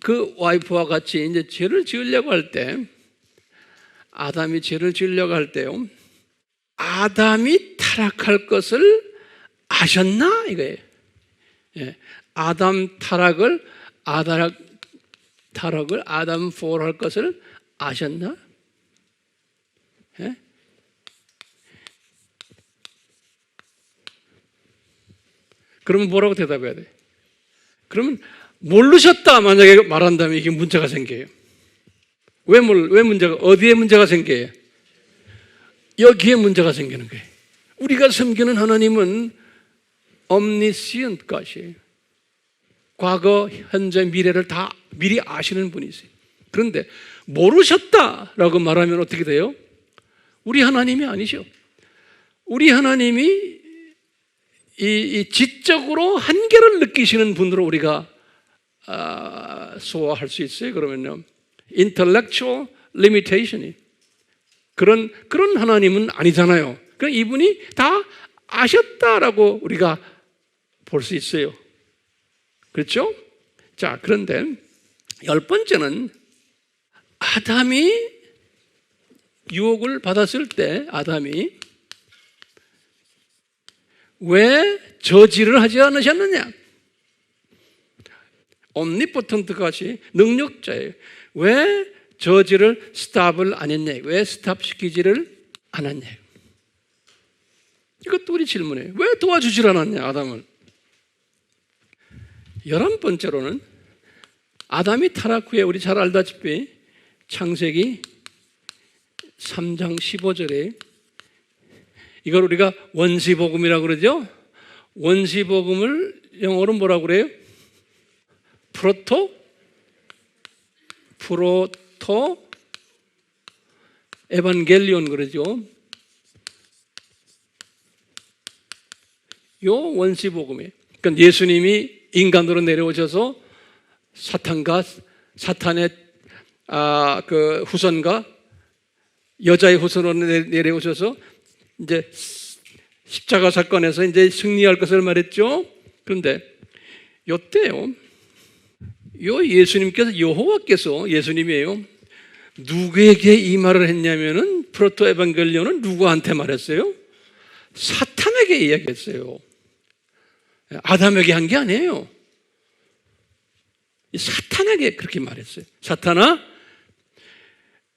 그 와이프와 같이 이제 죄를 지으려고 할 때, 아담이 죄를 지으려고 할 때요, 아담이 타락할 것을 아셨나 이거예요. 예. 아담 타락을 아담 포할 것을 아셨나? 예? 그러면 뭐라고 대답해야 돼? 그러면 모르셨다 만약에 말한다면 이게 문제가 생겨요. 왜 문제가, 어디에 문제가 생겨요? 여기에 문제가 생기는 거예요. 우리가 섬기는 하나님은 omniscient 것이에요. 과거, 현재, 미래를 다 미리 아시는 분이세요. 그런데 모르셨다라고 말하면 어떻게 돼요? 우리 하나님이 아니죠. 우리 하나님이 이 지적으로 한계를 느끼시는 분으로 우리가 소화할 수 있어요. 그러면요, intellectual limitation이 그런 하나님은 아니잖아요. 그러니까 이분이 다 아셨다라고 우리가 볼 수 있어요. 그렇죠? 자, 그런데 10번째는 아담이 유혹을 받았을 때 아담이 왜 저지를 하지 않으셨느냐? omnipotent 같이 능력자예요. 왜 저지를 스탑을 안 했냐? 왜 스탑시키지를 않았냐? 이것도 우리 질문이에요. 왜 도와주질 않았냐, 아담을? 11번째로는 아담이 타락 후에 우리 잘 알다시피 창세기 3장 15절에 이걸 우리가 원시복음이라고 그러죠? 원시복음을 영어로 뭐라고 그래요? 프로토 에반겔리온 그러죠? 요 원시복음이에요. 그러니까 예수님이 인간으로 내려오셔서 사탄의 그 후손과 여자의 후손으로 내려오셔서 이제 십자가 사건에서 이제 승리할 것을 말했죠. 그런데 요때요, 요 예수님께서 여호와께서 예수님이에요. 누구에게 이 말을 했냐면은 프로토 에반겔리온은 누구한테 말했어요? 사탄에게 이야기했어요. 아담에게 한 게 아니에요. 사탄에게 그렇게 말했어요. 사탄아,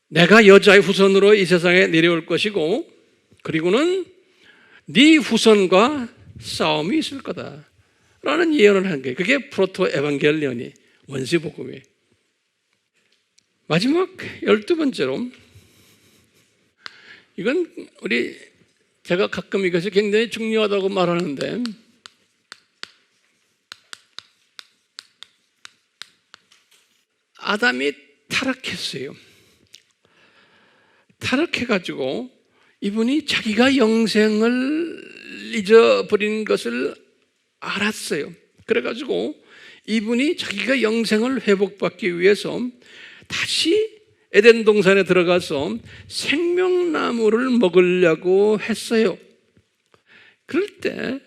내가 여자의 후손으로 이 세상에 내려올 것이고, 그리고는 네 후손과 싸움이 있을 거다 라는 예언을 한 거예요. 그게 프로토 에반겔리온이 원시복음이에요. 마지막 12번째로, 이건 제가 가끔 이것이 굉장히 중요하다고 말하는데, 아담이 타락했어요. 타락해가지고 이분이 자기가 영생을 잊어버린 것을 알았어요. 그래가지고 이분이 자기가 영생을 회복받기 위해서 다시 에덴 동산에 들어가서 생명나무를 먹으려고 했어요. 그럴 때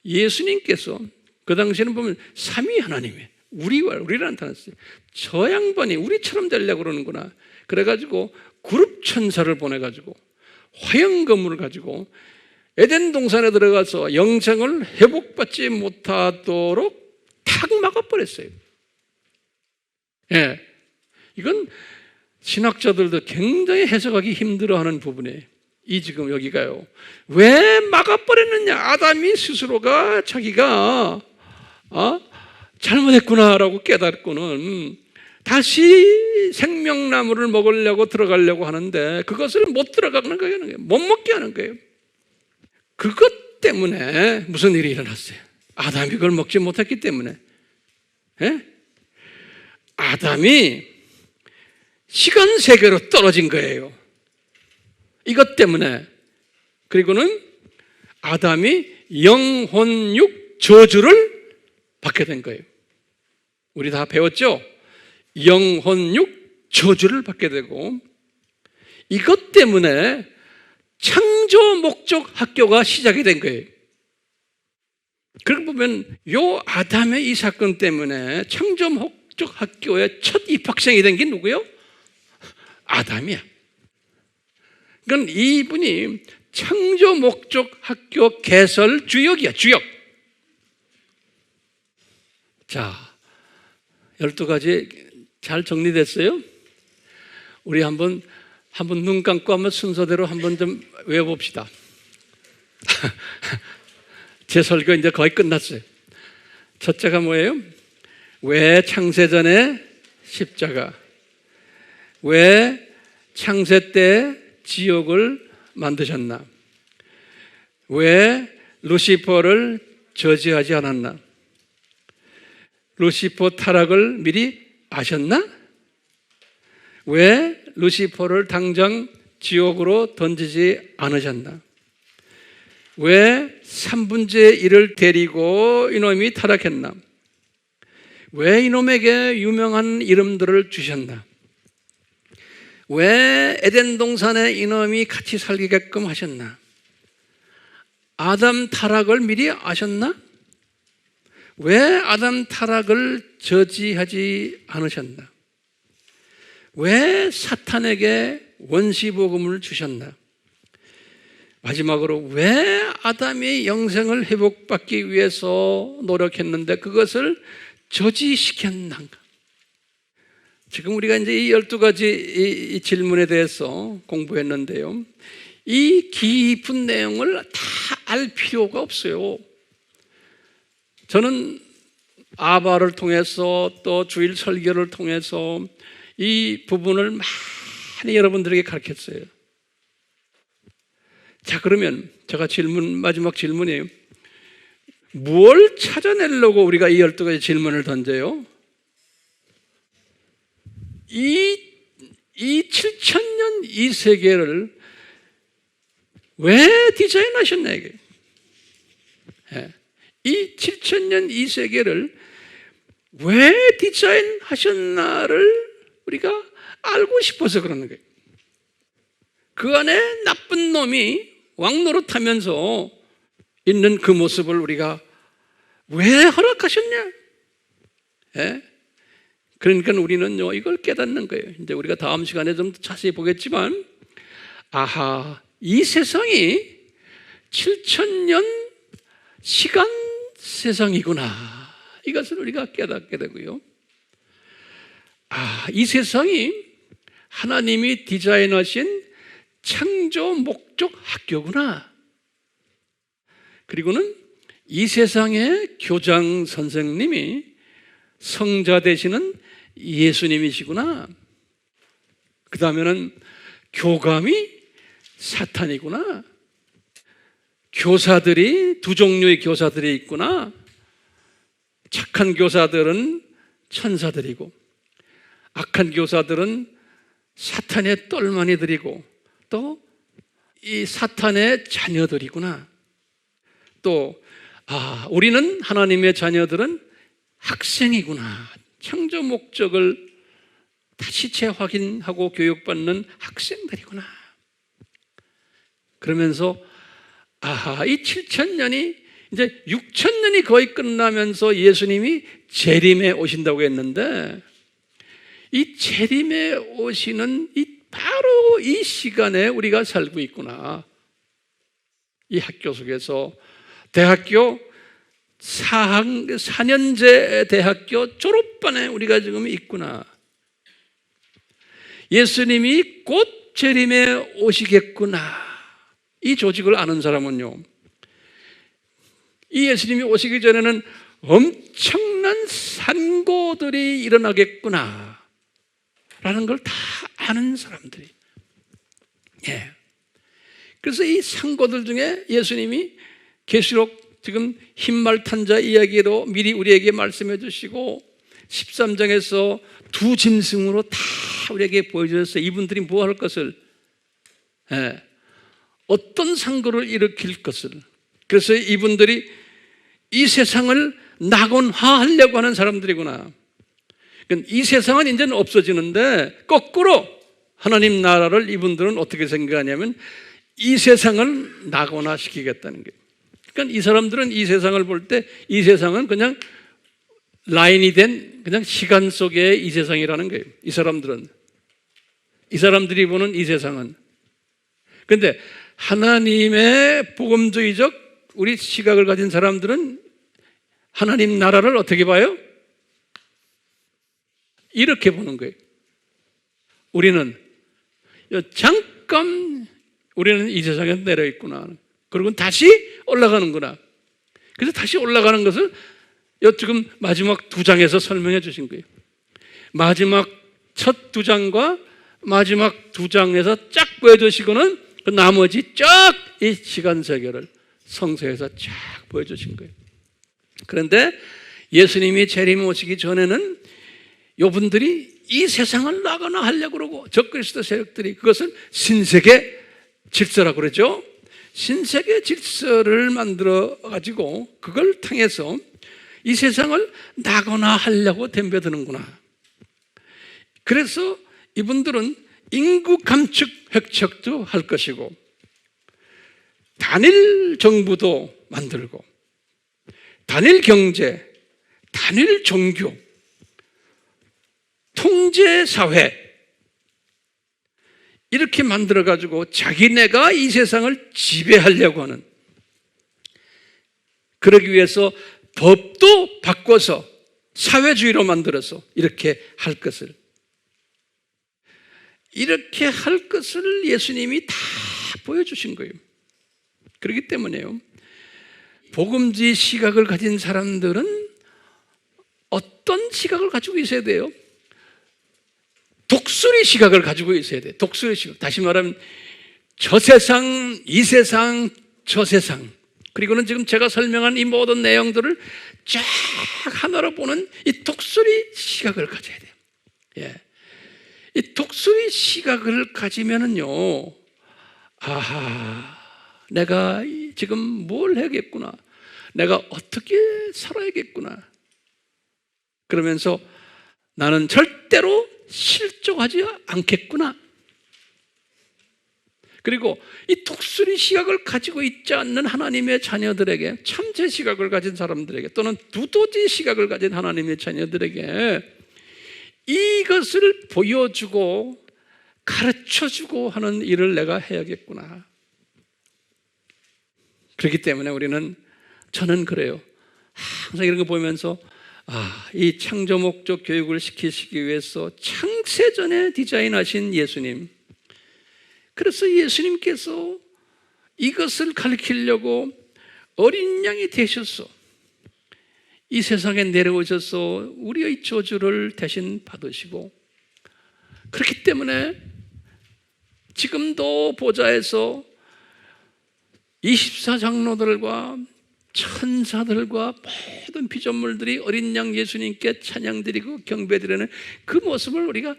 예수님께서 그 당시에는 보면 삼위 하나님이에요. 우리를 나타났어요. 저 양반이 우리처럼 되려고 그러는구나. 그래가지고 그룹 천사를 보내가지고 화영검을 가지고 에덴 동산에 들어가서 영생을 회복받지 못하도록 탁 막아버렸어요. 예, 이건 신학자들도 굉장히 해석하기 힘들어하는 부분이에요. 이 지금 여기가요. 왜 막아버렸느냐? 아담이 스스로가 자기가 잘못했구나라고 깨닫고는 다시 생명나무를 먹으려고 들어가려고 하는데 그것을 못 들어가는 거예요. 못 먹게 하는 거예요. 그것 때문에 무슨 일이 일어났어요? 아담이 그걸 먹지 못했기 때문에. 예? 아담이 시간 세계로 떨어진 거예요. 이것 때문에. 그리고는 아담이 영혼육 저주를 받게 된 거예요. 우리 다 배웠죠? 영혼육 저주를 받게 되고, 이것 때문에 창조 목적 학교가 시작이 된 거예요. 그렇게 보면 요 아담의 이 사건 때문에 창조 목적 학교의 첫 입학생이 된 게 누구요? 아담이야. 그러니까 이분이 창조 목적 학교 개설 주역이야, 주역. 자, 12가지 잘 정리됐어요? 우리 한번 눈 감고 한번 순서대로 한번 좀 외워봅시다. 제 설교 이제 거의 끝났어요. 첫째가 뭐예요? 왜 창세전에 십자가? 왜 창세 때 지옥을 만드셨나? 왜 루시퍼를 저지하지 않았나? 루시퍼 타락을 미리 아셨나? 왜 루시퍼를 당장 지옥으로 던지지 않으셨나? 왜 3분의 1을 데리고 이놈이 타락했나? 왜 이놈에게 유명한 이름들을 주셨나? 왜 에덴 동산에 이놈이 같이 살게끔 하셨나? 아담 타락을 미리 아셨나? 왜 아담 타락을 저지하지 않으셨나? 왜 사탄에게 원시복음을 주셨나? 마지막으로 왜 아담이 영생을 회복받기 위해서 노력했는데 그것을 저지시켰는가? 지금 우리가 이제 이 12가지 이 질문에 대해서 공부했는데요. 이 깊은 내용을 다 알 필요가 없어요. 저는 아바를 통해서 또 주일 설교를 통해서 이 부분을 많이 여러분들에게 가르쳤어요. 자, 그러면 제가 마지막 질문이에요. 무엇을 찾아내려고 우리가 이 12가지 질문을 던져요? 이 7,000년 이 세계를 왜 디자인하셨나 이게? 이 7,000년 이 세계를 왜 디자인하셨나를 우리가 알고 싶어서 그러는 거예요. 그 안에 나쁜 놈이 왕노릇하면서 있는 그 모습을 우리가 왜 허락하셨냐? 그러니까 우리는요, 이걸 깨닫는 거예요. 이제 우리가 다음 시간에 좀 자세히 보겠지만, 아하, 이 세상이 7,000년 시간 세상이구나. 이것을 우리가 깨닫게 되고요. 이 세상이 하나님이 디자인하신 창조 목적 학교구나. 그리고는 이 세상의 교장 선생님이 성자 되시는 예수님이시구나. 그 다음에는 교감이 사탄이구나. 교사들이 두 종류의 교사들이 있구나. 착한 교사들은 천사들이고 악한 교사들은 사탄의 똘마니들이고 또 이 사탄의 자녀들이구나. 또 우리는 하나님의 자녀들은 학생이구나. 창조 목적을 다시 재확인하고 교육받는 학생들이구나. 그러면서 이 7,000년이 이제 6,000년이 거의 끝나면서 예수님이 재림에 오신다고 했는데 이 재림에 오시는 바로 이 시간에 우리가 살고 있구나. 이 학교 속에서 대학교 4년제 대학교 졸업반에 우리가 지금 있구나. 예수님이 곧 재림에 오시겠구나, 이 조직을 아는 사람은요, 이 예수님이 오시기 전에는 엄청난 산고들이 일어나겠구나 라는 걸 다 아는 사람들이. 예. 그래서 이 산고들 중에 예수님이 계시록 지금 흰말 탄 자 이야기로 미리 우리에게 말씀해 주시고 13장에서 두 짐승으로 다 우리에게 보여주셨어요. 이분들이 뭐 할 것을, 예, 어떤 상고를 일으킬 것을. 그래서 이분들이 이 세상을 낙원화하려고 하는 사람들이구나. 이 세상은 이제는 없어지는데 거꾸로 하나님 나라를 이분들은 어떻게 생각하냐면 이 세상을 낙원화시키겠다는 거예요. 그러니까 이 사람들은 이 세상을 볼 때 이 세상은 그냥 라인이 된 그냥 시간 속의 이 세상이라는 거예요. 이 사람들은, 이 사람들이 보는 이 세상은. 그런데 하나님의 복음주의적 우리 시각을 가진 사람들은 하나님 나라를 어떻게 봐요? 이렇게 보는 거예요. 우리는 잠깐 우리는 이 세상에 내려 있구나. 그리고 다시 올라가는구나. 그래서 다시 올라가는 것을 지금 마지막 두 장에서 설명해 주신 거예요. 마지막 첫 두 장과 마지막 두 장에서 쫙 보여주시고는 그 나머지 쫙 이 시간 세계를 성서에서 쫙 보여주신 거예요. 그런데 예수님이 재림에 오시기 전에는 이분들이 이 세상을 낙원화하려고 그러고 적그리스도 세력들이 그것을 신세계 질서라고 그러죠. 신세계 질서를 만들어 가지고 그걸 통해서 이 세상을 낙원화하려고 덤벼드는구나. 그래서 이분들은 인구 감축 획책도 할 것이고 단일 정부도 만들고 단일 경제, 단일 종교, 통제 사회 이렇게 만들어 가지고 자기네가 이 세상을 지배하려고 하는, 그러기 위해서 법도 바꿔서 사회주의로 만들어서 이렇게 할 것을, 이렇게 할 것을 예수님이 다 보여주신 거예요. 그렇기 때문에요, 복음주의 시각을 가진 사람들은 어떤 시각을 가지고 있어야 돼요? 독수리 시각을 가지고 있어야 돼요. 독수리 시각. 다시 말하면 저 세상, 이 세상, 저 세상, 그리고는 지금 제가 설명한 이 모든 내용들을 쫙 하나로 보는 이 독수리 시각을 가져야 돼요. 예. 이 독수리 시각을 가지면은요, 아하, 내가 지금 뭘 해야겠구나, 내가 어떻게 살아야겠구나, 그러면서 나는 절대로 실족하지 않겠구나. 그리고 이 독수리 시각을 가지고 있지 않는 하나님의 자녀들에게, 참새 시각을 가진 사람들에게, 또는 두더지 시각을 가진 하나님의 자녀들에게 이것을 보여주고 가르쳐주고 하는 일을 내가 해야겠구나. 그렇기 때문에 저는 그래요. 항상 이런 거 보면서 이 창조 목적 교육을 시키시기 위해서 창세전에 디자인하신 예수님, 그래서 예수님께서 이것을 가르치려고 어린 양이 되셔서 이 세상에 내려오셔서 우리의 저주를 대신 받으시고, 그렇기 때문에 지금도 보좌에서 24장로들과 천사들과 모든 피조물들이 어린 양 예수님께 찬양드리고 경배드리는 그 모습을 우리가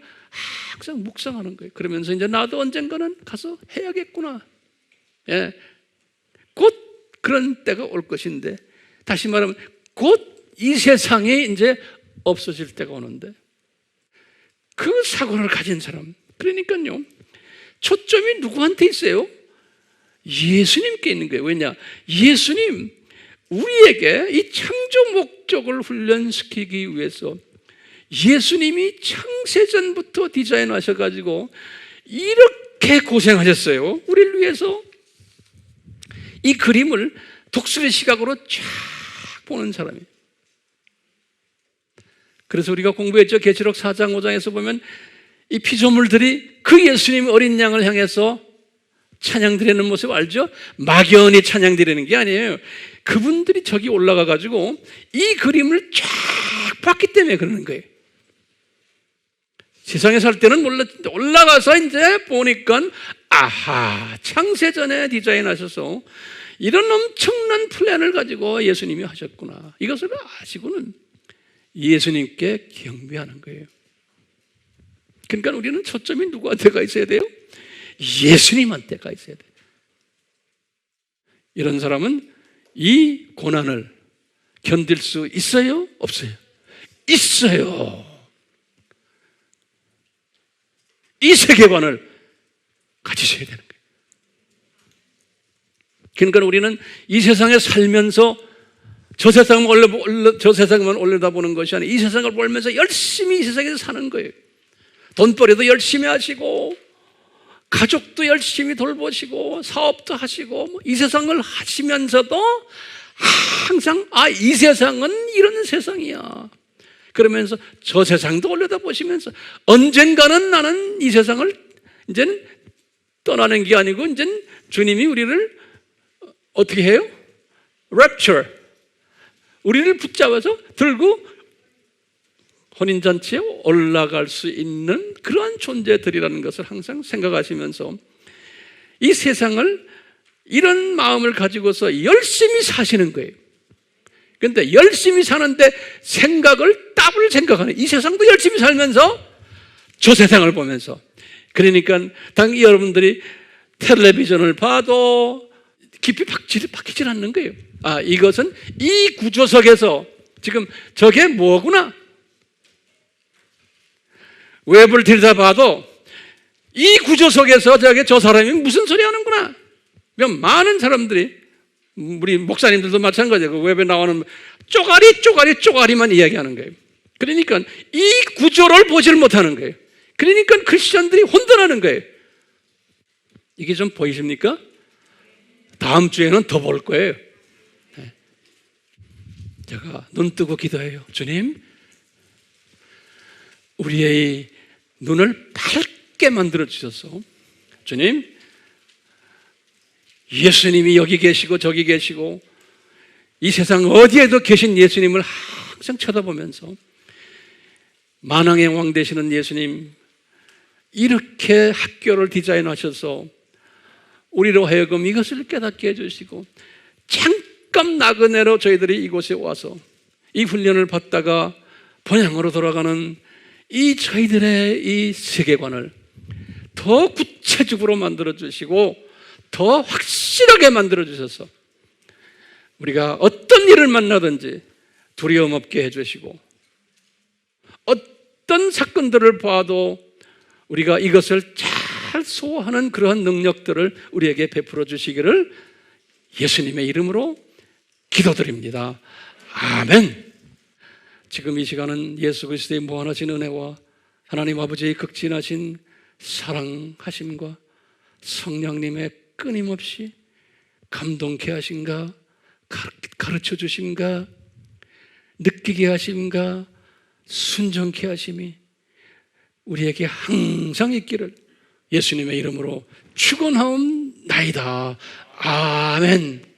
항상 묵상하는 거예요. 그러면서 이제 나도 언젠가는 가서 해야겠구나. 예. 곧 그런 때가 올 것인데, 다시 말하면 곧 이 세상이 이제 없어질 때가 오는데, 그 사고를 가진 사람, 그러니까요, 초점이 누구한테 있어요? 예수님께 있는 거예요. 왜냐? 예수님, 우리에게 이 창조 목적을 훈련시키기 위해서 예수님이 창세전부터 디자인하셔가지고 이렇게 고생하셨어요. 우리를 위해서. 이 그림을 독수리 시각으로 쫙 보는 사람이에요. 그래서 우리가 공부했죠. 계시록 4장 5장에서 보면 이 피조물들이 그 예수님 어린 양을 향해서 찬양 드리는 모습 알죠? 막연히 찬양 드리는 게 아니에요. 그분들이 저기 올라가 가지고 이 그림을 쫙 봤기 때문에 그러는 거예요. 세상에 살 때는 몰라, 올라가서 이제 보니까 아하, 창세전에 디자인하셔서 이런 엄청난 플랜을 가지고 예수님이 하셨구나. 이것을 아시고는 예수님께 경배하는 거예요. 그러니까 우리는 초점이 누구한테가 있어야 돼요? 예수님한테가 있어야 돼요. 이런 사람은 이 고난을 견딜 수 있어요? 없어요? 있어요. 이 세계관을 가지셔야 되는 거예요. 그러니까 우리는 이 세상에 살면서 저 세상만 올려다보는 것이 아니라 이 세상을 보면서 열심히 이 세상에서 사는 거예요. 돈벌이도 열심히 하시고 가족도 열심히 돌보시고 사업도 하시고 이 세상을 하시면서도 항상 이 세상은 이런 세상이야 그러면서 저 세상도 올려다보시면서 언젠가는 나는 이 세상을 이제는 떠나는 게 아니고 이제는 주님이 우리를 어떻게 해요? Rapture, 우리를 붙잡아서 들고 혼인잔치에 올라갈 수 있는 그러한 존재들이라는 것을 항상 생각하시면서 이 세상을 이런 마음을 가지고서 열심히 사시는 거예요. 그런데 열심히 사는데 답을 생각하는, 이 세상도 열심히 살면서 저 세상을 보면서, 그러니까 당연히 여러분들이 텔레비전을 봐도 깊이 박히질 않는 거예요. 이것은 이 구조 속에서 지금 저게 뭐구나, 웹을 들여다봐도 이 구조 속에서 저 사람이 무슨 소리 하는구나. 많은 사람들이, 우리 목사님들도 마찬가지예요. 그 웹에 나오는 쪼가리만 이야기하는 거예요. 그러니까 이 구조를 보질 못하는 거예요. 그러니까 크리스천들이 혼돈하는 거예요. 이게 좀 보이십니까? 다음 주에는 더 볼 거예요. 제가 눈 뜨고 기도해요. 주님, 우리의 눈을 밝게 만들어 주셔서, 주님, 예수님이 여기 계시고 저기 계시고 이 세상 어디에도 계신 예수님을 항상 쳐다보면서 만왕의 왕 되시는 예수님, 이렇게 학교를 디자인하셔서 우리로 하여금 이것을 깨닫게 해주시고 잠깐 나그네로 저희들이 이곳에 와서 이 훈련을 받다가 본향으로 돌아가는 이 저희들의 이 세계관을 더 구체적으로 만들어주시고 더 확실하게 만들어주셔서 우리가 어떤 일을 만나든지 두려움 없게 해주시고 어떤 사건들을 봐도 우리가 이것을 잘 소화하는 그러한 능력들을 우리에게 베풀어 주시기를 예수님의 이름으로 기도드립니다. 아멘. 지금 이 시간은 예수 그리스도의 무한하신 은혜와 하나님 아버지의 극진하신 사랑하심과 성령님의 끊임없이 감동케 하신가, 가르쳐 주신가, 느끼게 하심과 순종케 하심이 우리에게 항상 있기를 예수님의 이름으로 축원하옵나이다. 아멘.